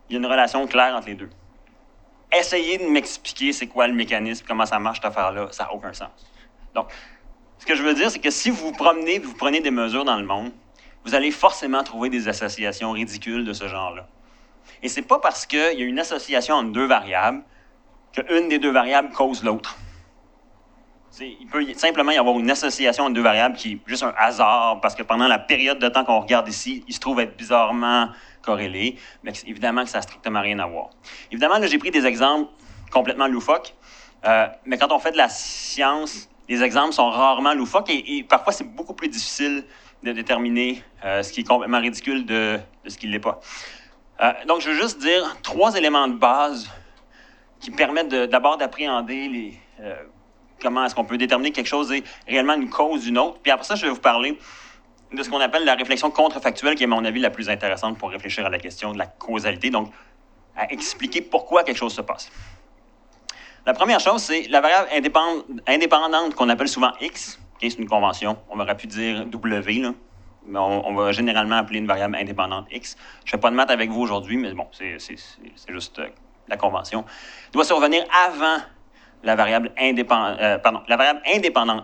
il y a une relation claire entre les deux. Essayez de m'expliquer c'est quoi le mécanisme, comment ça marche cette affaire-là, ça n'a aucun sens. Donc, ce que je veux dire, c'est que si vous vous promenez, vous prenez des mesures dans le monde, vous allez forcément trouver des associations ridicules de ce genre-là. Et c'est pas parce qu'il y a une association entre deux variables qu'une des deux variables cause l'autre. Il peut simplement y avoir une association entre deux variables qui est juste un hasard, parce que pendant la période de temps qu'on regarde ici, il se trouve être bizarrement corrélé, mais évidemment que ça n'a strictement rien à voir. Évidemment, là, j'ai pris des exemples complètement loufoques, mais quand on fait de la science, les exemples sont rarement loufoques et parfois c'est beaucoup plus difficile de déterminer ce qui est complètement ridicule de ce qui ne l'est pas. Donc, je veux juste dire 3 éléments de base qui permettent d'abord d'appréhender comment est-ce qu'on peut déterminer que quelque chose est réellement une cause d'une autre. Puis après ça, je vais vous parler de ce qu'on appelle la réflexion contrefactuelle, qui est, à mon avis, la plus intéressante pour réfléchir à la question de la causalité, donc à expliquer pourquoi quelque chose se passe. La première chose, c'est la variable indépendante qu'on appelle souvent X, qui est une convention. On aurait pu dire W, là. Mais on va généralement appeler une variable indépendante X. Je ne fais pas de maths avec vous aujourd'hui, mais bon, c'est juste la convention. Doit survenir avant la variable indépendante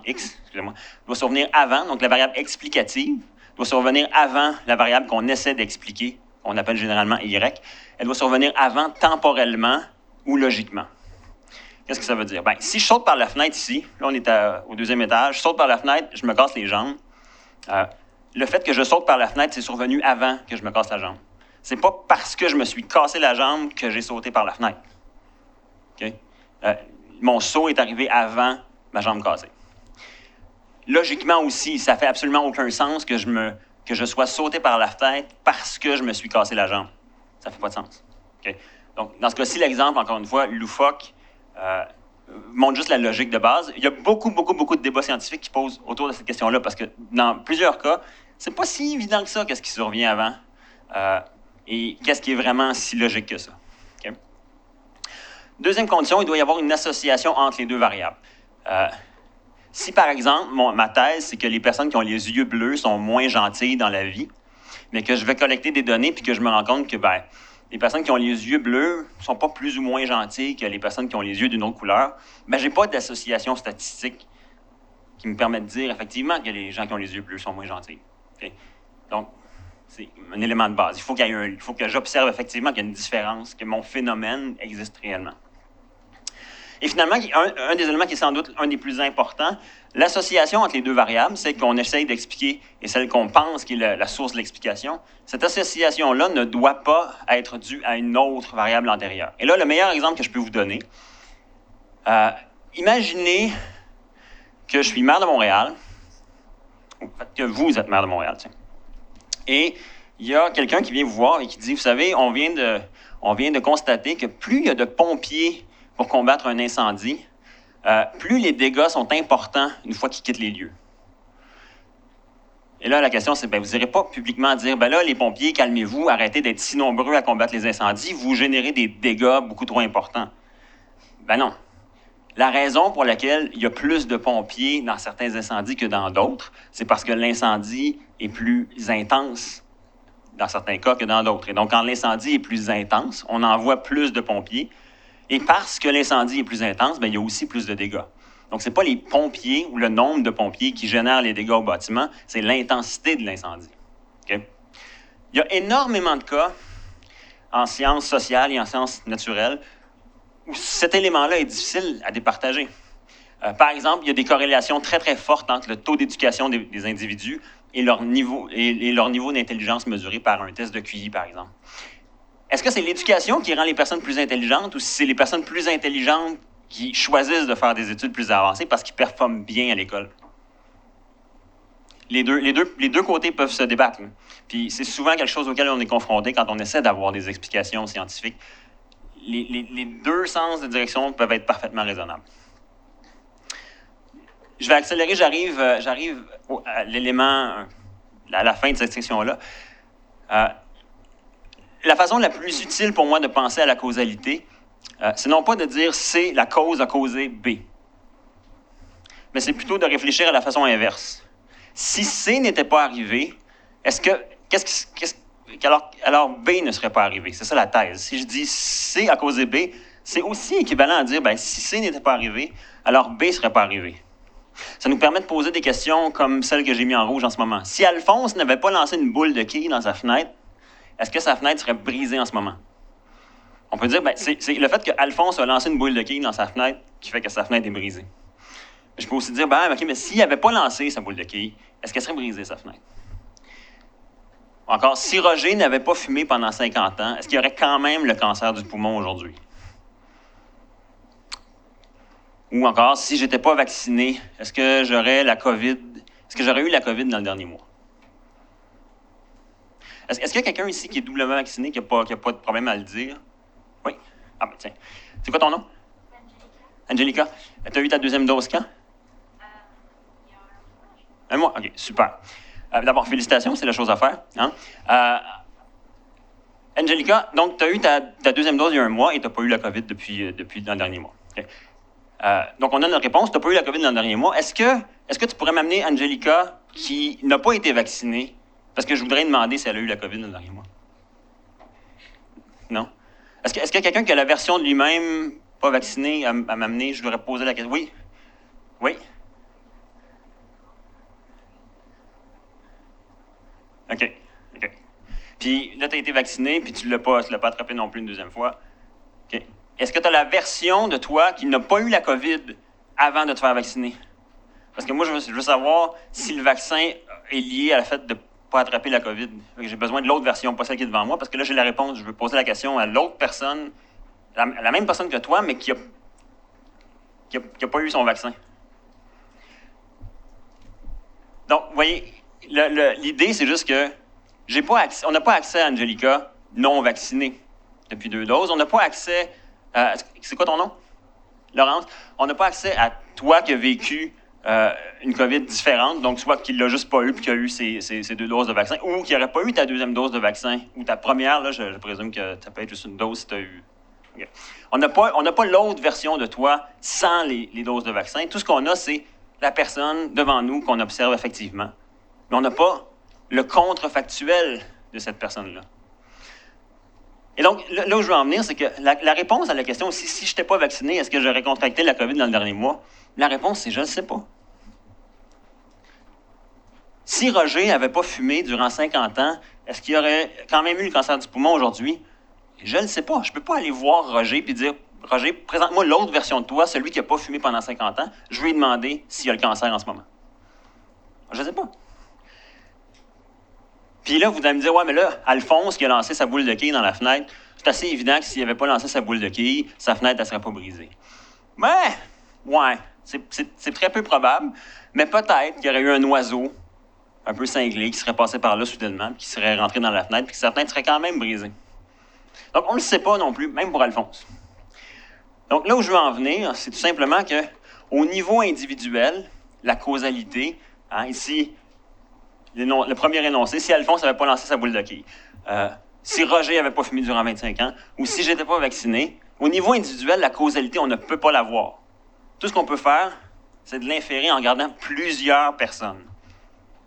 X, excusez-moi, doit survenir avant, donc la variable explicative doit survenir avant la variable qu'on essaie d'expliquer, qu'on appelle généralement Y. Elle doit survenir avant temporellement ou logiquement. Qu'est-ce que ça veut dire? Bien, si je saute par la fenêtre ici, là on est au 2e étage, je saute par la fenêtre, je me casse les jambes. Le fait que je saute par la fenêtre, c'est survenu avant que je me casse la jambe. C'est pas parce que je me suis cassé la jambe que j'ai sauté par la fenêtre. Okay? Mon saut est arrivé avant ma jambe cassée. Logiquement aussi, ça fait absolument aucun sens que je sois sauté par la fenêtre parce que je me suis cassé la jambe. Ça fait pas de sens. Okay? Donc, dans ce cas-ci, l'exemple, encore une fois, loufoque, montre juste la logique de base. Il y a beaucoup de débats scientifiques qui posent autour de cette question-là parce que dans plusieurs cas, c'est pas si évident que ça, qu'est-ce qui survient avant et qu'est-ce qui est vraiment si logique que ça. Okay? Deuxième condition, il doit y avoir une association entre les deux variables. Si, par exemple, ma thèse, c'est que les personnes qui ont les yeux bleus sont moins gentilles dans la vie, mais que je vais collecter des données puis que je me rends compte que les personnes qui ont les yeux bleus ne sont pas plus ou moins gentilles que les personnes qui ont les yeux d'une autre couleur, je n'ai pas d'association statistique qui me permet de dire effectivement que les gens qui ont les yeux bleus sont moins gentils. Okay? Donc, c'est un élément de base. Il faut que j'observe effectivement qu'il y a une différence, que mon phénomène existe réellement. Et finalement, un des éléments qui est sans doute un des plus importants, l'association entre les deux variables, celle qu'on essaye d'expliquer et celle qu'on pense qui est la source de l'explication, cette association-là ne doit pas être due à une autre variable antérieure. Et là, le meilleur exemple que je peux vous donner, imaginez que je suis maire de Montréal, ou que vous êtes maire de Montréal, tiens. Et il y a quelqu'un qui vient vous voir et qui dit, vous savez, on vient de constater que plus il y a de pompiers pour combattre un incendie, plus les dégâts sont importants une fois qu'ils quittent les lieux. Et là, la question, c'est, vous n'irez pas publiquement dire, là, les pompiers, calmez-vous, arrêtez d'être si nombreux à combattre les incendies, vous générez des dégâts beaucoup trop importants. Non. La raison pour laquelle il y a plus de pompiers dans certains incendies que dans d'autres, c'est parce que l'incendie est plus intense dans certains cas que dans d'autres. Et donc, quand l'incendie est plus intense, on envoie plus de pompiers. Et parce que l'incendie est plus intense, il y a aussi plus de dégâts. Donc, ce n'est pas les pompiers ou le nombre de pompiers qui génèrent les dégâts au bâtiment, c'est l'intensité de l'incendie. Okay? Il y a énormément de cas en sciences sociales et en sciences naturelles où cet élément-là est difficile à départager. Par exemple, il y a des corrélations très, très fortes entre le taux d'éducation des individus et leur niveau d'intelligence mesuré par un test de QI, par exemple. Est-ce que c'est l'éducation qui rend les personnes plus intelligentes ou si c'est les personnes plus intelligentes qui choisissent de faire des études plus avancées parce qu'ils performent bien à l'école? Les deux côtés peuvent se débattre. Puis c'est souvent quelque chose auquel on est confronté quand on essaie d'avoir des explications scientifiques. Les deux sens de direction peuvent être parfaitement raisonnables. Je vais accélérer, j'arrive à l'élément, à la fin de cette section-là. La façon la plus utile pour moi de penser à la causalité, c'est non pas de dire C, la cause a causé B, mais c'est plutôt de réfléchir à la façon inverse. Si C n'était pas arrivé, alors B ne serait pas arrivé. C'est ça la thèse. Si je dis C a causé B, c'est aussi équivalent à dire, si C n'était pas arrivé, alors B ne serait pas arrivé. Ça nous permet de poser des questions comme celle que j'ai mis en rouge en ce moment. Si Alphonse n'avait pas lancé une boule de quilles dans sa fenêtre, est-ce que sa fenêtre serait brisée en ce moment? On peut dire, c'est le fait qu'Alphonse a lancé une boule de quilles dans sa fenêtre qui fait que sa fenêtre est brisée. Je peux aussi dire, mais s'il n'avait pas lancé sa boule de quilles, est-ce qu'elle serait brisée, sa fenêtre? Encore, si Roger n'avait pas fumé pendant 50 ans, est-ce qu'il y aurait quand même le cancer du poumon aujourd'hui? Ou encore, si je n'étais pas vacciné, est-ce que j'aurais eu la COVID dans le dernier mois? Est-ce qu'il y a quelqu'un ici qui est doublement vacciné, qui n'a pas de problème à le dire? Oui? Tiens. C'est quoi ton nom? Angelica. Tu as eu ta deuxième dose quand? Un mois. OK, super. D'abord, félicitations, c'est la chose à faire. Hein? Angelica, donc, tu as eu ta deuxième dose il y a un mois et tu n'as pas eu la COVID depuis le dernier mois. Okay. Donc, on a notre réponse. Tu n'as pas eu la COVID dans le dernier mois. Est-ce que tu pourrais m'amener Angelica qui n'a pas été vaccinée? Parce que je voudrais demander si elle a eu la COVID dans le dernier mois. Non? Est-ce qu'il y a quelqu'un qui a la version de lui-même pas vacciné à m'amener? Je voudrais poser la question. Oui? Oui? OK. Puis là, tu as été vacciné, puis tu ne l'as pas attrapé non plus une deuxième fois. OK. Est-ce que tu as la version de toi qui n'a pas eu la COVID avant de te faire vacciner? Parce que moi, je veux savoir si le vaccin est lié à la fait de ne pas attraper la COVID. J'ai besoin de l'autre version, pas celle qui est devant moi, parce que là, j'ai la réponse. Je veux poser la question à l'autre personne, la même personne que toi, mais qui n'a pas eu son vaccin. Donc, vous voyez, l'idée, c'est juste que on n'a pas accès à Angelica non vaccinée depuis 2 doses. On n'a pas accès à... C'est quoi ton nom? Laurence. On n'a pas accès à toi qui as vécu une COVID différente, donc soit qu'il ne l'a juste pas eu puis qu'il a eu ces 2 doses de vaccin, ou qu'il n'aurait pas eu ta deuxième dose de vaccin, ou ta première, là, je présume que ça peut être juste une dose si tu as eu... Okay. On n'a pas l'autre version de toi sans les doses de vaccin. Tout ce qu'on a, c'est la personne devant nous qu'on observe effectivement. Mais on n'a pas le contrefactuel de cette personne-là. Et donc, là où je veux en venir, c'est que la réponse à la question, si je n'étais pas vacciné, est-ce que j'aurais contracté la COVID dans le dernier mois? La réponse, c'est je ne le sais pas. Si Roger n'avait pas fumé durant 50 ans, est-ce qu'il aurait quand même eu le cancer du poumon aujourd'hui? Je ne le sais pas. Je ne peux pas aller voir Roger et dire, Roger, présente-moi l'autre version de toi, celui qui n'a pas fumé pendant 50 ans. Je vais lui demander s'il a le cancer en ce moment. Je ne sais pas. Puis là, vous allez me dire, ouais, mais là, Alphonse qui a lancé sa boule de quilles dans la fenêtre, c'est assez évident que s'il n'avait pas lancé sa boule de quilles, sa fenêtre, elle ne serait pas brisée. Ouais, c'est très peu probable, mais peut-être qu'il y aurait eu un oiseau un peu cinglé qui serait passé par là soudainement, puis qui serait rentré dans la fenêtre, puis que sa fenêtre serait quand même brisée. Donc, on ne le sait pas non plus, même pour Alphonse. Donc, là où je veux en venir, c'est tout simplement que Au niveau individuel, la causalité, hein, ici, le premier énoncé, si Alphonse n'avait pas lancé sa boule de quille, si Roger n'avait pas fumé durant 25 ans, ou si je n'étais pas vacciné, au niveau individuel, la causalité, on ne peut pas la voir. Tout ce qu'on peut faire, c'est de l'inférer en regardant plusieurs personnes.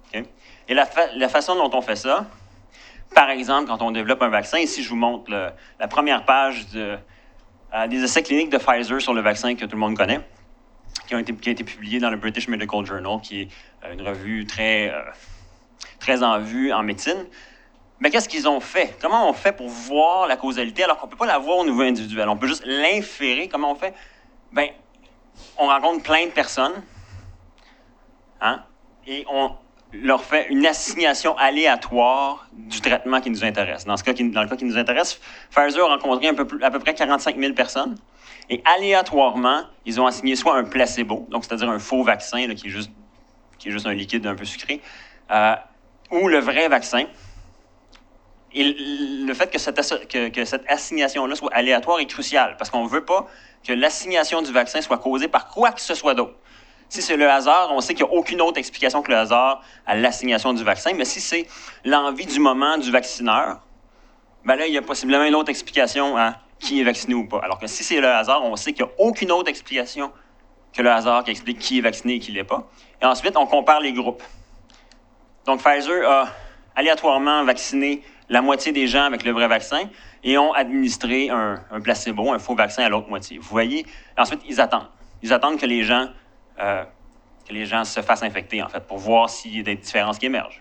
Okay? Et la façon dont on fait ça, par exemple, quand on développe un vaccin, ici je vous montre la première page des essais cliniques de Pfizer sur le vaccin que tout le monde connaît, qui a été publié dans le British Medical Journal, qui est une revue très en vue en médecine. Mais qu'est-ce qu'ils ont fait? Comment on fait pour voir la causalité alors qu'on ne peut pas la voir au niveau individuel? On peut juste l'inférer. Comment on fait? Bien, on rencontre plein de personnes, hein, et on leur fait une assignation aléatoire du traitement qui nous intéresse. Dans le cas qui nous intéresse, Pfizer a rencontré à peu près 45 000 personnes, et aléatoirement, ils ont assigné soit un placebo, donc c'est-à-dire un faux vaccin là, qui est juste un liquide un peu sucré, ou le vrai vaccin. Et le fait que cette assignation-là soit aléatoire est crucial, parce qu'on ne veut pas que l'assignation du vaccin soit causée par quoi que ce soit d'autre. Si c'est le hasard, on sait qu'il n'y a aucune autre explication que le hasard à l'assignation du vaccin, mais si c'est l'envie du moment du vaccineur, ben là, il y a possiblement une autre explication à qui est vacciné ou pas. Alors que si c'est le hasard, on sait qu'il n'y a aucune autre explication que le hasard qui explique qui est vacciné et qui ne l'est pas. Et ensuite, on compare les groupes. Donc, Pfizer a aléatoirement vacciné la moitié des gens avec le vrai vaccin et ont administré un placebo, un faux vaccin à l'autre moitié. Vous voyez? Ensuite, ils attendent. Ils attendent que les gens se fassent infecter, en fait, pour voir s'il y a des différences qui émergent.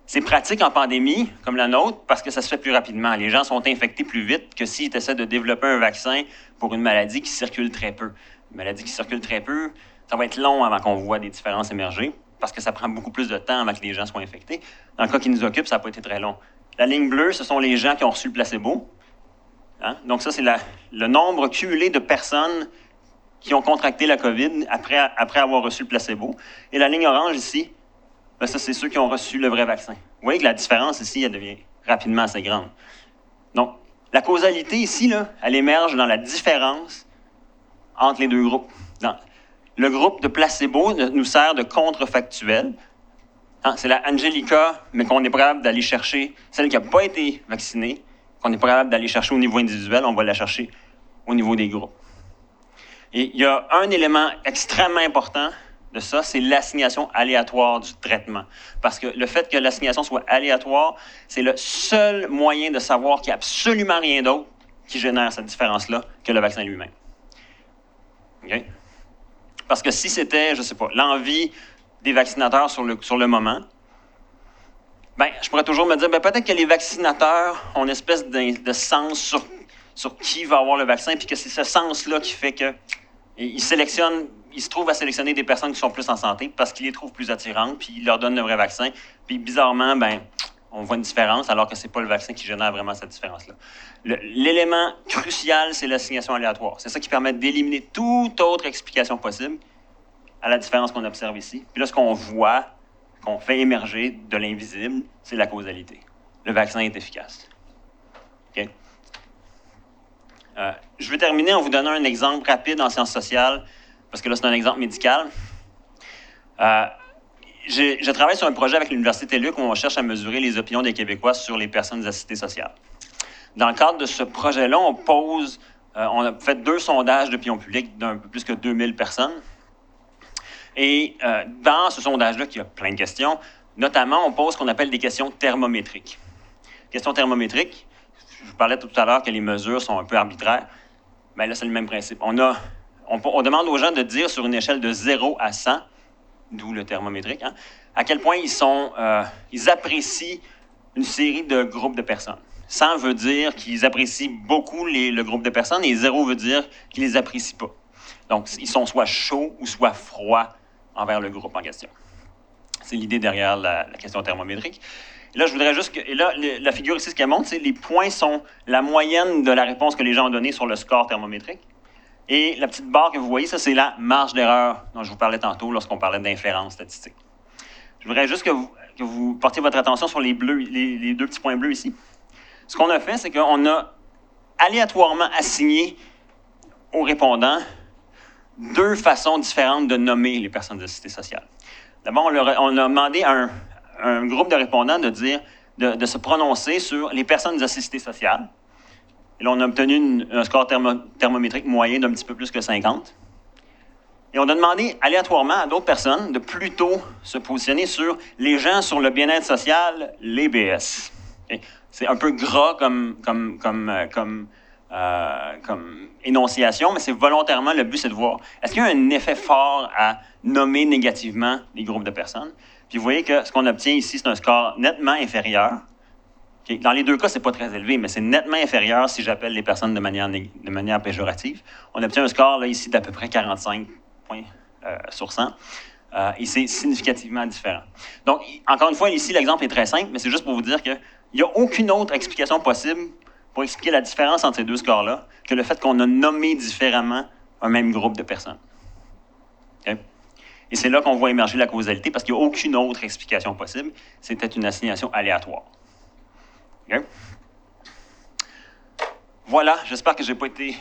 C'est pratique en pandémie, comme la nôtre, parce que ça se fait plus rapidement. Les gens sont infectés plus vite que s'ils essaient de développer un vaccin pour une maladie qui circule très peu. Une maladie qui circule très peu, ça va être long avant qu'on voit des différences émerger, parce que ça prend beaucoup plus de temps avant que les gens soient infectés. Dans le cas qui nous occupe, ça n'a pas été très long. La ligne bleue, ce sont les gens qui ont reçu le placebo. Hein? Donc ça, c'est le nombre cumulé de personnes qui ont contracté la COVID après avoir reçu le placebo. Et la ligne orange ici, ben ça, c'est ceux qui ont reçu le vrai vaccin. Vous voyez que la différence ici, elle devient rapidement assez grande. Donc, la causalité ici, là, elle émerge dans la différence entre les deux groupes. Le groupe de placebo nous sert de contrefactuel. Hein, c'est la Angelica, mais qu'on est capable d'aller chercher, celle qui n'a pas été vaccinée, qu'on est capable d'aller chercher au niveau individuel, on va la chercher au niveau des groupes. Et il y a un élément extrêmement important de ça, c'est l'assignation aléatoire du traitement. Parce que le fait que l'assignation soit aléatoire, c'est le seul moyen de savoir qu'il n'y a absolument rien d'autre qui génère cette différence-là que le vaccin lui-même. Okay? Parce que si c'était, je ne sais pas, l'envie des vaccinateurs sur le moment, ben, je pourrais toujours me dire, ben, peut-être que les vaccinateurs ont une espèce de sens sur qui va avoir le vaccin, puis que c'est ce sens-là qui fait qu'ils se trouvent à sélectionner des personnes qui sont plus en santé parce qu'ils les trouvent plus attirantes, puis ils leur donnent le vrai vaccin. Puis bizarrement, ben, on voit une différence, alors que ce n'est pas le vaccin qui génère vraiment cette différence-là. L'élément crucial, c'est l'assignation aléatoire. C'est ça qui permet d'éliminer toute autre explication possible à la différence qu'on observe ici. Puis là, ce qu'on voit, qu'on fait émerger de l'invisible, c'est la causalité. Le vaccin est efficace. Okay? Je vais terminer en vous donnant un exemple rapide en sciences sociales, parce que là, c'est un exemple médical. Je travaille sur un projet avec l'Université TELUC où on cherche à mesurer les opinions des Québécois sur les personnes assistées sociales. Dans le cadre de ce projet-là, on a fait 2 sondages d'opinion publique d'un peu plus que 2000 personnes. Et dans ce sondage-là, qui a plein de questions, notamment, on pose ce qu'on appelle des questions thermométriques. Questions thermométriques, je vous parlais tout à l'heure que les mesures sont un peu arbitraires. Bien là, c'est le même principe. On demande aux gens de dire sur une échelle de 0 à 100, d'où le thermométrique, hein, à quel point ils apprécient une série de groupes de personnes. 100 veut dire qu'ils apprécient beaucoup le groupe de personnes et 0 veut dire qu'ils ne les apprécient pas. Donc, ils sont soit chauds ou soit froids envers le groupe en question. C'est l'idée derrière la question thermométrique. Et là, je voudrais juste que... Et là, la figure ici, ce qu'elle montre, c'est les points sont la moyenne de la réponse que les gens ont donnée sur le score thermométrique. Et la petite barre que vous voyez, ça, c'est la marge d'erreur dont je vous parlais tantôt lorsqu'on parlait d'inférence statistique. Je voudrais juste que vous portiez votre attention sur les 2 petits points bleus ici. Ce qu'on a fait, c'est qu'on a aléatoirement assigné aux répondants deux façons différentes de nommer les personnes de cité sociale. D'abord, on a demandé à un groupe de répondants de se prononcer sur les personnes de cité sociale. Et là, on a obtenu un score thermométrique moyen d'un petit peu plus que 50. Et on a demandé aléatoirement à d'autres personnes de plutôt se positionner sur les gens sur le bien-être social, les BS. Okay? C'est un peu gras comme énonciation, mais c'est volontairement, le but, c'est de voir, est-ce qu'il y a un effet fort à nommer négativement les groupes de personnes? Puis vous voyez que ce qu'on obtient ici, c'est un score nettement inférieur. Okay? Dans les deux cas, c'est pas très élevé, mais c'est nettement inférieur si j'appelle les personnes de manière péjorative. On obtient un score là, ici d'à peu près 45 points sur 100. Et c'est significativement différent. Donc, encore une fois, ici, l'exemple est très simple, mais c'est juste pour vous dire qu'il n'y a aucune autre explication possible pour expliquer la différence entre ces deux scores-là que le fait qu'on a nommé différemment un même groupe de personnes. Okay? Et c'est là qu'on voit émerger la causalité, parce qu'il n'y a aucune autre explication possible. C'était une assignation aléatoire. Okay? Voilà, j'espère que je n'ai pas été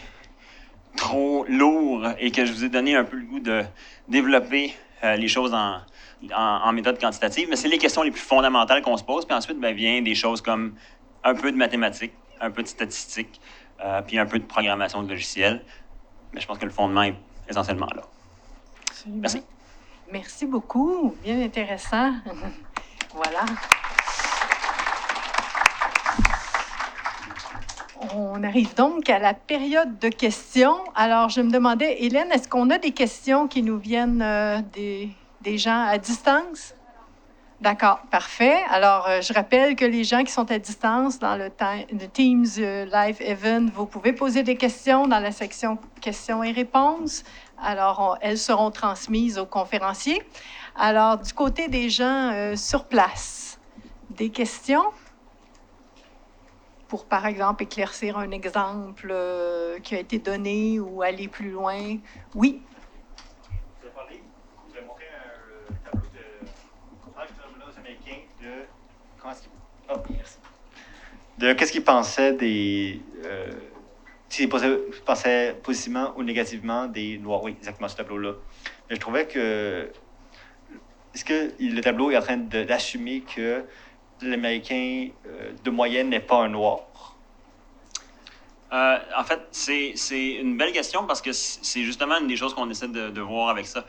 trop lourd et que je vous ai donné un peu le goût de développer les choses en méthode quantitative, mais c'est les questions les plus fondamentales qu'on se pose, puis ensuite, vient des choses comme un peu de mathématiques, un peu de statistiques, puis un peu de programmation de logiciels. Mais je pense que le fondement est essentiellement là. Absolument. Merci. Merci beaucoup. Bien intéressant. Voilà. On arrive donc à la période de questions. Alors, je me demandais, Hélène, est-ce qu'on a des questions qui nous viennent des gens à distance? D'accord, parfait. Alors, je rappelle que les gens qui sont à distance dans le Teams Live Event, vous pouvez poser des questions dans la section questions et réponses. Alors, elles seront transmises aux conférenciers. Alors, du côté des gens sur place, des questions? Pour, par exemple, éclaircir un exemple qui a été donné ou aller plus loin. Oui? Vous avez montré un tableau de américains de qu'est-ce qu'ils pensaient des... s'ils pensaient positivement ou négativement des Noirs. Oui, exactement ce tableau-là. Mais je trouvais que... Est-ce que le tableau est en train d'assumer que l'Américain de moyenne n'est pas un Noir? En fait, c'est une belle question parce que c'est justement une des choses qu'on essaie de voir avec ça.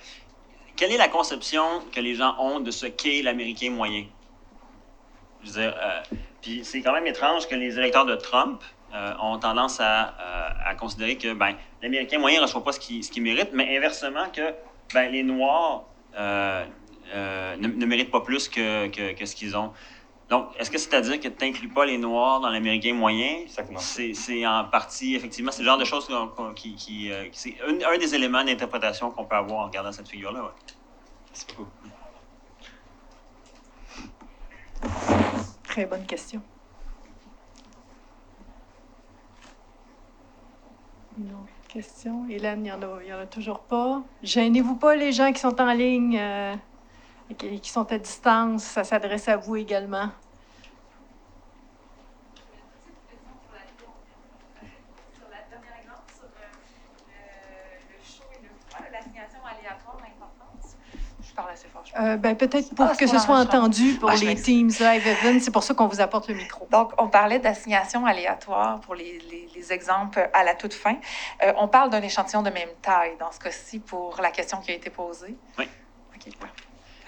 Quelle est la conception que les gens ont de ce qu'est l'Américain moyen? Je veux dire, puis c'est quand même étrange que les électeurs de Trump ont tendance à considérer que l'Américain moyen ne reçoit pas ce qu'il mérite, mais inversement que les Noirs ne méritent pas plus que ce qu'ils ont. Donc, est-ce que c'est-à-dire que tu n'inclus pas les Noirs dans l'Américain moyen? Exactement. C'est en partie, effectivement, c'est le genre de choses qui c'est un des éléments d'interprétation qu'on peut avoir en regardant cette figure-là. Ouais. Merci beaucoup. Très bonne question. Une autre question? Hélène, il n'y en a toujours pas. Gênez-vous pas, les gens qui sont en ligne et qui sont à distance. Ça s'adresse à vous également. Sur la dernière exemple, sur le chaud et le froid, l'assignation aléatoire, l'importance. Je parle assez fort. Peut-être pour que ce soit entendu pour les Teams Live Event, c'est pour ça qu'on vous apporte le micro. Donc, on parlait d'assignation aléatoire pour les exemples à la toute fin. On parle d'un échantillon de même taille dans ce cas-ci pour la question qui a été posée. Oui. OK.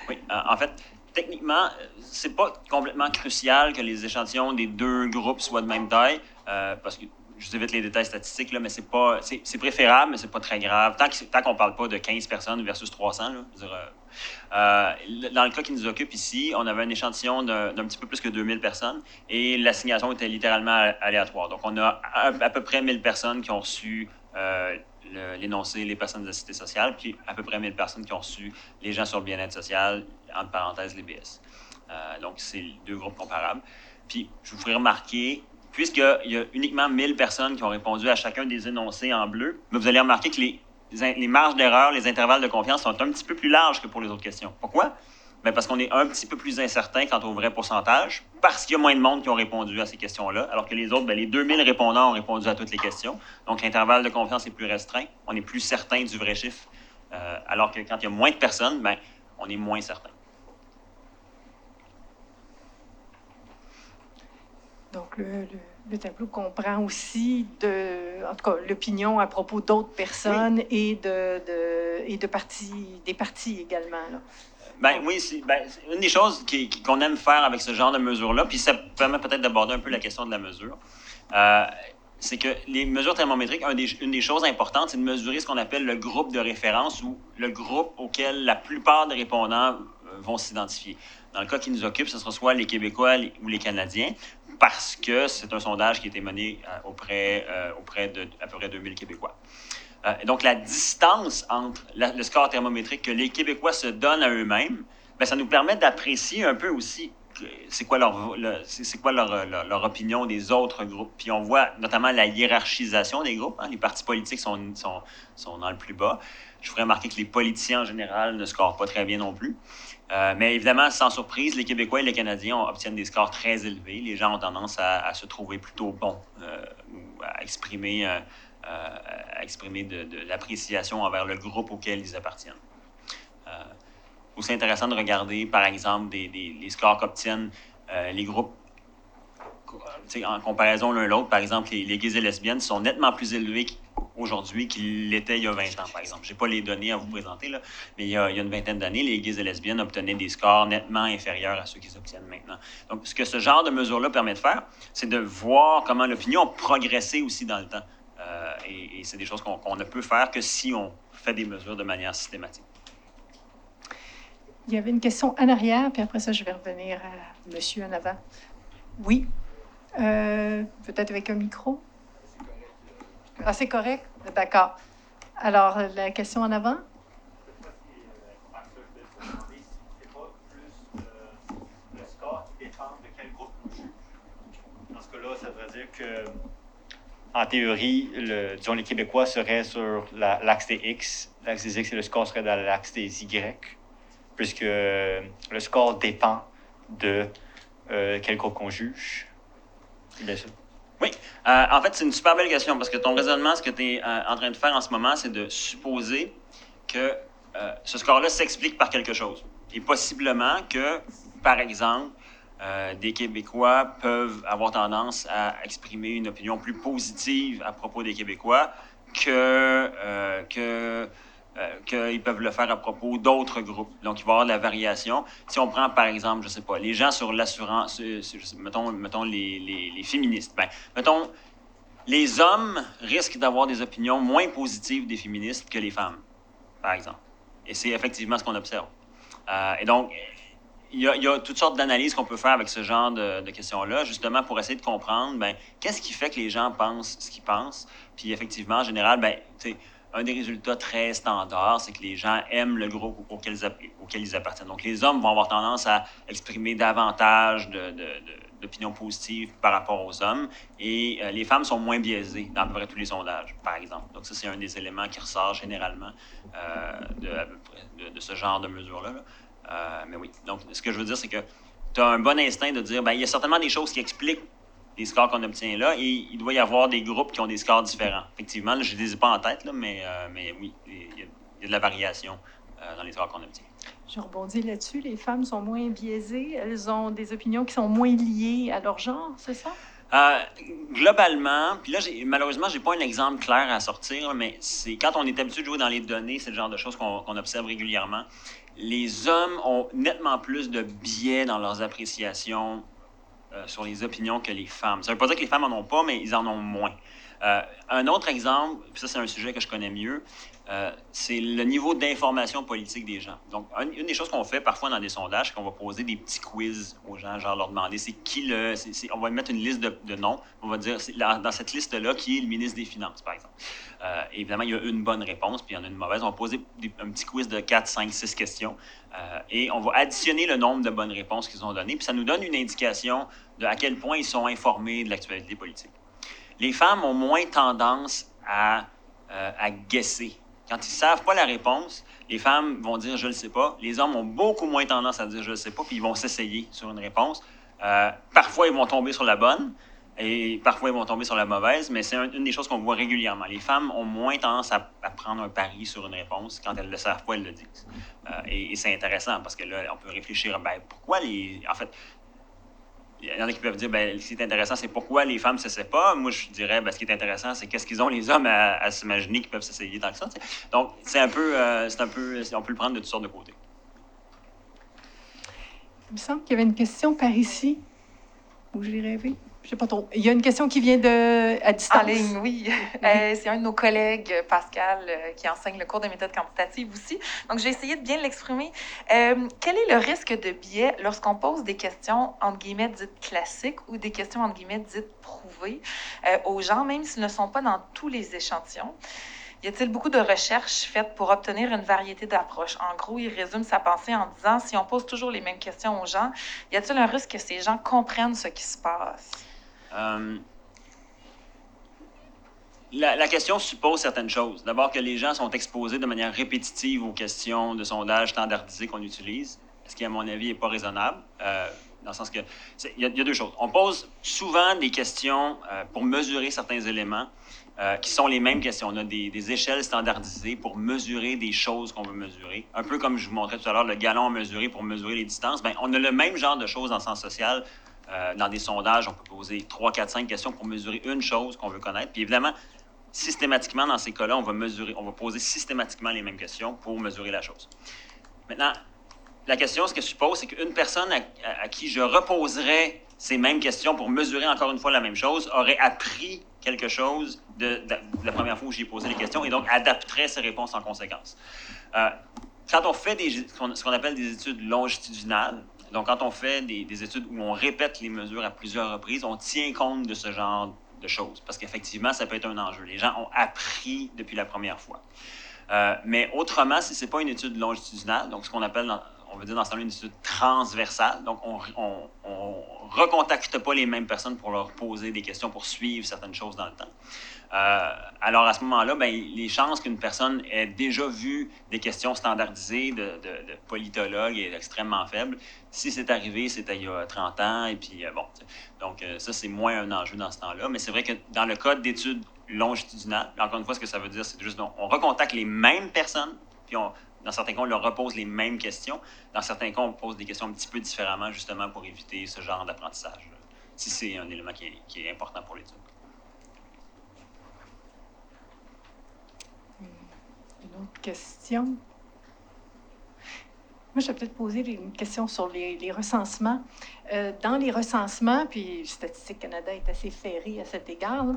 Oui. En fait, techniquement, c'est pas complètement crucial que les échantillons des deux groupes soient de même taille, parce que je vous évite les détails statistiques, là, mais c'est préférable, mais c'est pas très grave. Tant qu'on parle pas de 15 personnes versus 300, là, je veux dire, dans le cas qui nous occupe ici, on avait un échantillon d'un petit peu plus que 2000 personnes et l'assignation était littéralement aléatoire. Donc, on a à peu près 1000 personnes qui ont reçu l'énoncé les personnes de cité sociale, puis à peu près 1000 personnes qui ont reçu les gens sur le bien-être social, entre parenthèses, les BS. Donc, c'est deux groupes comparables. Puis, je vous ferai remarquer, puisqu'il y a uniquement 1000 personnes qui ont répondu à chacun des énoncés en bleu, mais vous allez remarquer que les marges d'erreur, les intervalles de confiance sont un petit peu plus larges que pour les autres questions. Pourquoi? Bien, parce qu'on est un petit peu plus incertain quant au vrai pourcentage, parce qu'il y a moins de monde qui ont répondu à ces questions-là, alors que les autres, bien, les 2000 répondants ont répondu à toutes les questions. Donc, l'intervalle de confiance est plus restreint. On est plus certain du vrai chiffre. Alors que quand il y a moins de personnes, bien, on est moins certain. Donc, le tableau comprend aussi, en tout cas, l'opinion à propos d'autres personnes et des partis également. Là. Ben oui, c'est une des choses qu'on aime faire avec ce genre de mesures-là, puis ça permet peut-être d'aborder un peu la question de la mesure, c'est que les mesures thermométriques, une des choses importantes, c'est de mesurer ce qu'on appelle le groupe de référence ou le groupe auquel la plupart des répondants vont s'identifier. Dans le cas qui nous occupe, ce sera soit les Québécois ou les Canadiens, parce que c'est un sondage qui a été mené auprès de à peu près 2000 Québécois. Et donc, la distance entre le score thermométrique que les Québécois se donnent à eux-mêmes, bien, ça nous permet d'apprécier un peu aussi c'est quoi leur opinion des autres groupes. Puis on voit notamment la hiérarchisation des groupes. Hein. Les partis politiques sont dans le plus bas. Je ferai remarquer que les politiciens en général ne scorent pas très bien non plus. Mais évidemment, sans surprise, les Québécois et les Canadiens obtiennent des scores très élevés. Les gens ont tendance à se trouver plutôt bons ou à exprimer de l'appréciation envers le groupe auquel ils appartiennent. Aussi intéressant de regarder, par exemple, les scores qu'obtiennent les groupes en comparaison l'un l'autre. Par exemple, les gays et lesbiennes sont nettement plus élevés aujourd'hui qu'ils l'étaient il y a 20 ans, par exemple. Je n'ai pas les données à vous présenter, là, mais il y a une vingtaine d'années, les gays et lesbiennes obtenaient des scores nettement inférieurs à ceux qu'ils obtiennent maintenant. Donc, ce que ce genre de mesure-là permet de faire, c'est de voir comment l'opinion a progressé aussi dans le temps. Et c'est des choses qu'on ne peut faire que si on fait des mesures de manière systématique. Il y avait une question en arrière, puis après ça, je vais revenir à monsieur en avant. Oui. Peut-être avec un micro? Ah, c'est correct? D'accord. Alors, la question en avant? C'est pas plus le score qui dépend de quel groupe on juge. Dans ce cas-là, ça veut dire que, en théorie, disons, les Québécois seraient sur l'axe des X. L'axe des X et le score serait dans l'axe des Y, puisque le score dépend de quel groupe qu'on juge. C'est bien ça. Oui. En fait, c'est une super belle question parce que ton raisonnement, ce que tu es en train de faire en ce moment, c'est de supposer que ce score-là s'explique par quelque chose. Et possiblement que, par exemple, des Québécois peuvent avoir tendance à exprimer une opinion plus positive à propos des Québécois qu'ils peuvent le faire à propos d'autres groupes. Donc, il va y avoir de la variation. Si on prend, par exemple, je ne sais pas, les gens sur l'assurance, mettons les féministes. Ben, mettons, les hommes risquent d'avoir des opinions moins positives des féministes que les femmes, par exemple. Et c'est effectivement ce qu'on observe. Et donc, il y a toutes sortes d'analyses qu'on peut faire avec ce genre de questions-là, justement pour essayer de comprendre, ben, qu'est-ce qui fait que les gens pensent ce qu'ils pensent. Puis effectivement, en général, ben, un des résultats très standards, c'est que les gens aiment le groupe auquel ils appartiennent. Donc, les hommes vont avoir tendance à exprimer davantage d'opinions positives par rapport aux hommes et les femmes sont moins biaisées dans à peu près tous les sondages, par exemple. Donc, ça, c'est un des éléments qui ressort généralement de ce genre de mesures-là. Mais oui. Donc, ce que je veux dire, c'est que tu as un bon instinct de dire, ben, il y a certainement des choses qui expliquent les scores qu'on obtient là, et il doit y avoir des groupes qui ont des scores différents. Effectivement, là, je ne les ai pas en tête, là, mais oui, il y a de la variation dans les scores qu'on obtient. Je rebondis là-dessus. Les femmes sont moins biaisées. Elles ont des opinions qui sont moins liées à leur genre, c'est ça? Globalement, puis là, malheureusement, je n'ai pas un exemple clair à sortir, mais c'est quand on est habitué de jouer dans les données, c'est le genre de choses qu'on observe régulièrement. Les hommes ont nettement plus de biais dans leurs appréciations sur les opinions que les femmes. Ça ne veut pas dire que les femmes n'en ont pas, mais ils en ont moins. Un autre exemple, puis ça c'est un sujet que je connais mieux, c'est le niveau d'information politique des gens. Donc, une des choses qu'on fait parfois dans des sondages, c'est qu'on va poser des petits quiz aux gens, genre leur demander c'est qui on va mettre une liste de noms, on va dire dans cette liste-là, qui est le ministre des Finances, par exemple. Évidemment, il y a une bonne réponse, puis il y en a une mauvaise. On va poser un petit quiz de 4, 5, 6 questions, et on va additionner le nombre de bonnes réponses qu'ils ont données, puis ça nous donne une indication de à quel point ils sont informés de l'actualité politique. Les femmes ont moins tendance à guesser Quand ils ne savent pas la réponse, les femmes vont dire « je ne le sais pas ». Les hommes ont beaucoup moins tendance à dire « je ne le sais pas », puis ils vont s'essayer sur une réponse. Parfois, ils vont tomber sur la bonne et parfois, ils vont tomber sur la mauvaise, mais c'est une des choses qu'on voit régulièrement. Les femmes ont moins tendance à prendre un pari sur une réponse. Quand elles ne le savent pas, elles le disent. Et c'est intéressant parce que là, on peut réfléchir, pourquoi les... En fait, il y en a qui peuvent dire, ce qui est intéressant, c'est pourquoi les femmes ne s'essaient pas. Moi, je dirais, ce qui est intéressant, c'est qu'est-ce qu'ils ont, les hommes, à s'imaginer qu'ils peuvent s'essayer tant que ça. T'sais. Donc, c'est un peu, on peut le prendre de toutes sortes de côtés. Il me semble qu'il y avait une question par ici, où je l'ai rêvé. Je sais pas trop. Il y a une question qui vient à distance. En ligne, oui. C'est un de nos collègues, Pascal, qui enseigne le cours de méthode quantitative aussi. Donc, j'ai essayé de bien l'exprimer. Quel est le risque de biais lorsqu'on pose des questions, entre guillemets, dites classiques ou des questions, entre guillemets, dites prouvées aux gens, même s'ils ne sont pas dans tous les échantillons? Y a-t-il beaucoup de recherches faites pour obtenir une variété d'approches? En gros, il résume sa pensée en disant, si on pose toujours les mêmes questions aux gens, y a-t-il un risque que ces gens comprennent ce qui se passe? La question suppose certaines choses. D'abord, que les gens sont exposés de manière répétitive aux questions de sondage standardisées qu'on utilise, ce qui, à mon avis, n'est pas raisonnable. Dans le sens que, il y a deux choses. On pose souvent des questions pour mesurer certains éléments qui sont les mêmes questions. On a des échelles standardisées pour mesurer des choses qu'on veut mesurer. Un peu comme je vous montrais tout à l'heure, le gallon à mesurer pour mesurer les distances. On a le même genre de choses en sciences sociales. Dans des sondages, on peut poser 3, 4, 5 questions pour mesurer une chose qu'on veut connaître. Puis évidemment, systématiquement, dans ces cas-là, on va poser systématiquement les mêmes questions pour mesurer la chose. Maintenant, la question, ce que je suppose, c'est qu'une personne à qui je reposerais ces mêmes questions pour mesurer encore une fois la même chose aurait appris quelque chose de la première fois où j'ai posé les questions et donc adapterait ses réponses en conséquence. Quand on fait ce qu'on appelle des études longitudinales, donc quand on fait des études où on répète les mesures à plusieurs reprises, on tient compte de ce genre de choses, parce qu'effectivement, ça peut être un enjeu. Les gens ont appris depuis la première fois. Mais autrement, si ce n'est pas une étude longitudinale, donc ce qu'on appelle, on veut dire dans ce temps-là, une étude transversale, donc on recontacte pas les mêmes personnes pour leur poser des questions, pour suivre certaines choses dans le temps. Alors, à ce moment-là, les chances qu'une personne ait déjà vu des questions standardisées de politologues est extrêmement faible. Si c'est arrivé, c'était il y a 30 ans, et puis bon. Donc, ça, c'est moins un enjeu dans ce temps-là. Mais c'est vrai que dans le cas d'études longitudinales, encore une fois, ce que ça veut dire, c'est juste on recontacte les mêmes personnes, puis dans certains cas, on leur repose les mêmes questions. Dans certains cas, on pose des questions un petit peu différemment, justement, pour éviter ce genre d'apprentissage, si c'est un élément qui est important pour l'étude. Une autre question? Moi, je vais peut-être poser une question sur les recensements. Dans les recensements, puis Statistique Canada est assez ferré à cet égard, là,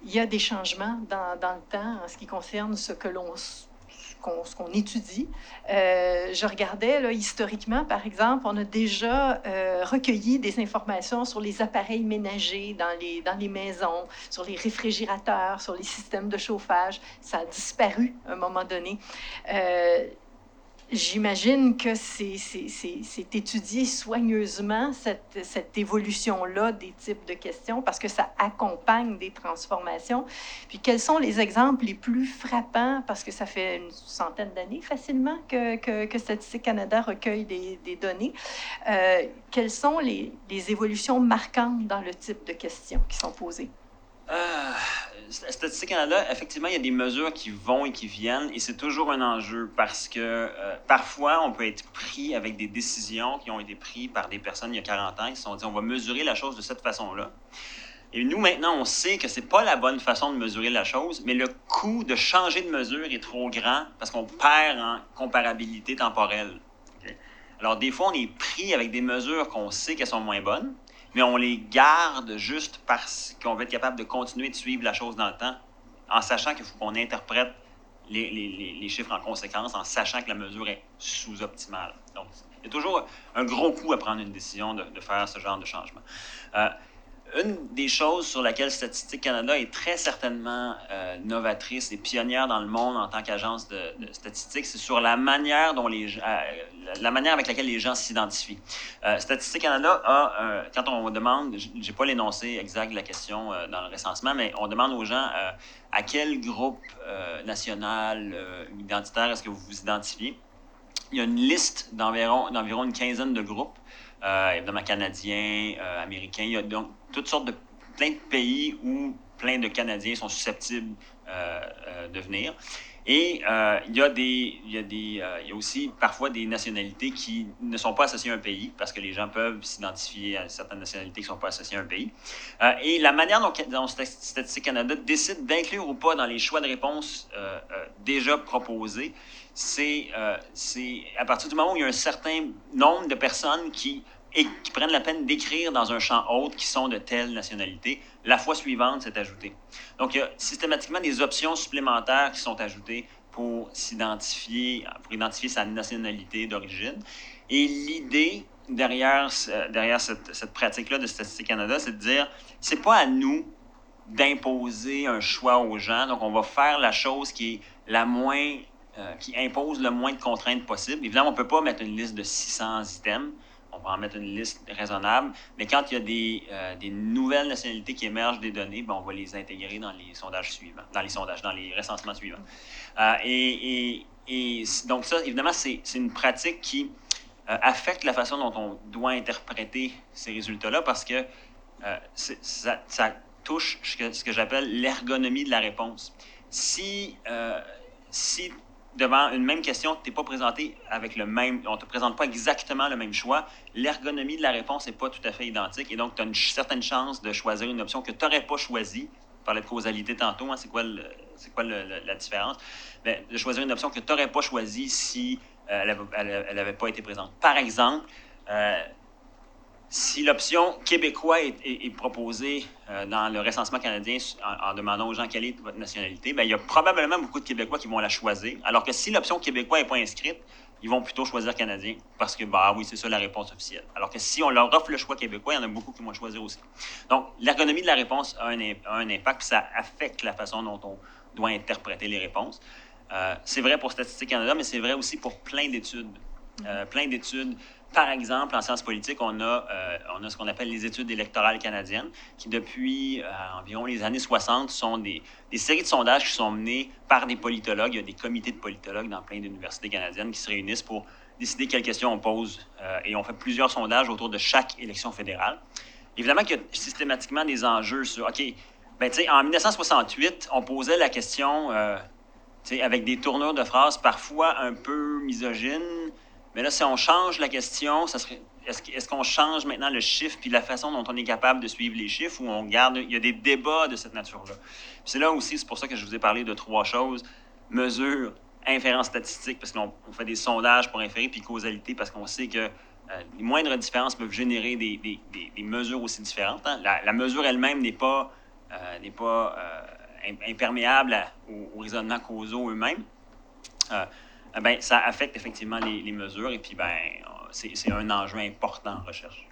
il y a des changements dans le temps en ce qui concerne ce qu'on étudie. Je regardais, là, historiquement, par exemple, on a déjà recueilli des informations sur les appareils ménagers dans les maisons, sur les réfrigérateurs, sur les systèmes de chauffage. Ça a disparu à un moment donné. J'imagine que c'est étudié soigneusement, cette évolution-là des types de questions, parce que ça accompagne des transformations. Puis, quels sont les exemples les plus frappants, parce que ça fait une centaine d'années facilement que Statistique Canada recueille des données. Quelles sont les évolutions marquantes dans le type de questions qui sont posées? Statistique Canada, effectivement, il y a des mesures qui vont et qui viennent, et c'est toujours un enjeu parce que parfois, on peut être pris avec des décisions qui ont été prises par des personnes il y a 40 ans qui se sont dit on va mesurer la chose de cette façon-là. Et nous, maintenant, on sait que c'est pas la bonne façon de mesurer la chose, mais le coût de changer de mesure est trop grand parce qu'on perd en comparabilité temporelle. Okay? Alors, des fois, on est pris avec des mesures qu'on sait qu'elles sont moins bonnes, mais on les garde juste parce qu'on va être capable de continuer de suivre la chose dans le temps, en sachant qu'il faut qu'on interprète les chiffres en conséquence, en sachant que la mesure est sous-optimale. Donc, il y a toujours un gros coût à prendre une décision de faire ce genre de changement. une des choses sur laquelle Statistique Canada est très certainement novatrice et pionnière dans le monde en tant qu'agence de statistiques, c'est sur la manière dont la manière avec laquelle les gens s'identifient. Statistique Canada a, quand on demande, j'ai pas l'énoncé exact de la question dans le recensement, mais on demande aux gens à quel groupe national identitaire est-ce que vous vous identifiez. Il y a une liste d'environ une quinzaine de groupes. Évidemment canadiens, américains. Il y a donc toutes sortes de plein de pays où plein de Canadiens sont susceptibles de venir. Et il y a aussi parfois des nationalités qui ne sont pas associées à un pays, parce que les gens peuvent s'identifier à certaines nationalités qui ne sont pas associées à un pays. Et la manière dont Statistique Canada décide d'inclure ou pas dans les choix de réponse déjà proposés, c'est à partir du moment où il y a un certain nombre de personnes qui prennent la peine d'écrire dans un champ autre qui sont de telle nationalité, la fois suivante, c'est ajouté. Donc, il y a systématiquement des options supplémentaires qui sont ajoutées pour identifier sa nationalité d'origine. Et l'idée derrière cette pratique-là de Statistique Canada, c'est de dire, c'est pas à nous d'imposer un choix aux gens, donc on va faire la chose qui est qui impose le moins de contraintes possible. Évidemment, on ne peut pas mettre une liste de 600 items. On va en mettre une liste raisonnable. Mais quand il y a des nouvelles nationalités qui émergent des données, on va les intégrer dans les sondages suivants, dans les recensements suivants. Et donc ça, évidemment, c'est une pratique qui affecte la façon dont on doit interpréter ces résultats-là parce que ça touche ce que j'appelle l'ergonomie de la réponse. Si devant une même question, tu n'es pas présenté avec on ne te présente pas exactement le même choix, l'ergonomie de la réponse n'est pas tout à fait identique et donc tu as une certaine chance de choisir une option que tu n'aurais pas choisie. On parlait de causalité tantôt, hein, c'est quoi la différence? Bien, de choisir une option que tu n'aurais pas choisie si elle n'avait pas été présente. Par exemple, si l'option québécois est proposée dans le recensement canadien en demandant aux gens quelle est votre nationalité, bien, il y a probablement beaucoup de Québécois qui vont la choisir. Alors que si l'option québécois n'est pas inscrite, ils vont plutôt choisir canadien parce que, oui, c'est ça la réponse officielle. Alors que si on leur offre le choix québécois, il y en a beaucoup qui vont choisir aussi. Donc, l'ergonomie de la réponse a un impact, puis ça affecte la façon dont on doit interpréter les réponses. C'est vrai pour Statistique Canada, mais c'est vrai aussi pour plein d'études. Par exemple, en sciences politiques, on a ce qu'on appelle les études électorales canadiennes, qui depuis environ les années 60 sont des séries de sondages qui sont menés par des politologues. Il y a des comités de politologues dans plein d'universités canadiennes qui se réunissent pour décider quelles questions on pose. Et on fait plusieurs sondages autour de chaque élection fédérale. Évidemment qu'il y a systématiquement des enjeux sur, OK, en 1968, on posait la question avec des tournures de phrases parfois un peu misogynes. Mais là, si on change la question, est-ce qu'on change maintenant le chiffre puis la façon dont on est capable de suivre les chiffres ou on garde... Il y a des débats de cette nature-là. Puis c'est là aussi, c'est pour ça que je vous ai parlé de 3 choses. Mesure, inférence statistique, parce qu'on fait des sondages pour inférer, puis causalité, parce qu'on sait que les moindres différences peuvent générer des mesures aussi différentes. Hein. La mesure elle-même n'est pas imperméable aux raisonnements causaux eux-mêmes. Ça affecte effectivement les mesures et puis c'est un enjeu important en recherche.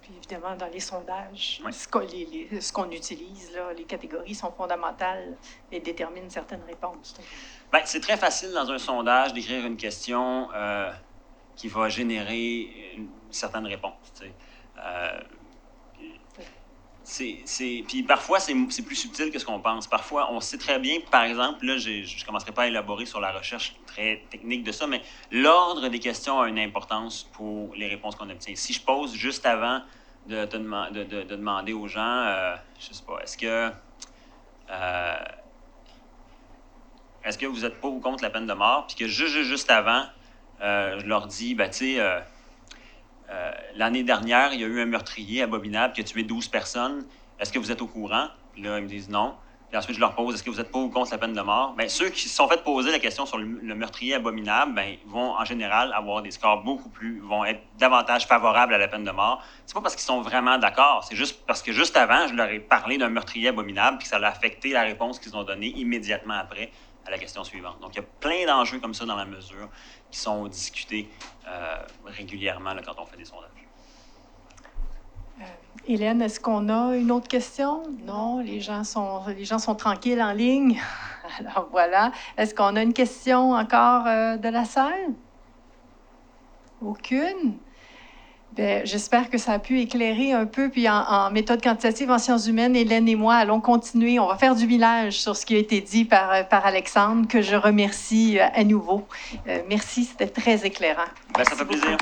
Puis évidemment, dans les sondages, oui. Ce qu'on utilise, là, les catégories sont fondamentales et déterminent certaines réponses. C'est très facile dans un sondage d'écrire une question qui va générer une certaine réponse. Puis parfois, c'est plus subtil que ce qu'on pense. Parfois, on sait très bien, par exemple, là, je ne commencerai pas à élaborer sur la recherche très technique de ça, mais l'ordre des questions a une importance pour les réponses qu'on obtient. Si je pose juste avant de demander aux gens, je ne sais pas, est-ce que vous êtes pour ou contre la peine de mort, puis que juste avant, je leur dis, l'année dernière, il y a eu un meurtrier abominable qui a tué 12 personnes. Est-ce que vous êtes au courant? Puis là, ils me disent non. Puis ensuite, je leur pose, est-ce que vous êtes pour ou contre la peine de mort? Ceux qui se sont fait poser la question sur le meurtrier abominable, vont en général avoir des scores vont être davantage favorables à la peine de mort. C'est pas parce qu'ils sont vraiment d'accord, c'est juste parce que juste avant, je leur ai parlé d'un meurtrier abominable puis que ça a affecté la réponse qu'ils ont donnée immédiatement après à la question suivante. Donc, il y a plein d'enjeux comme ça dans la mesure qui sont discutés régulièrement là, quand on fait des sondages. Hélène, est-ce qu'on a une autre question? Non, les gens sont tranquilles en ligne. Alors voilà. Est-ce qu'on a une question encore de la salle? Aucune? Bien, j'espère que ça a pu éclairer un peu. Puis en méthode quantitative en sciences humaines, Hélène et moi allons continuer. On va faire du village sur ce qui a été dit par Alexandre, que je remercie à nouveau. Merci, c'était très éclairant. Ben, ça fait plaisir.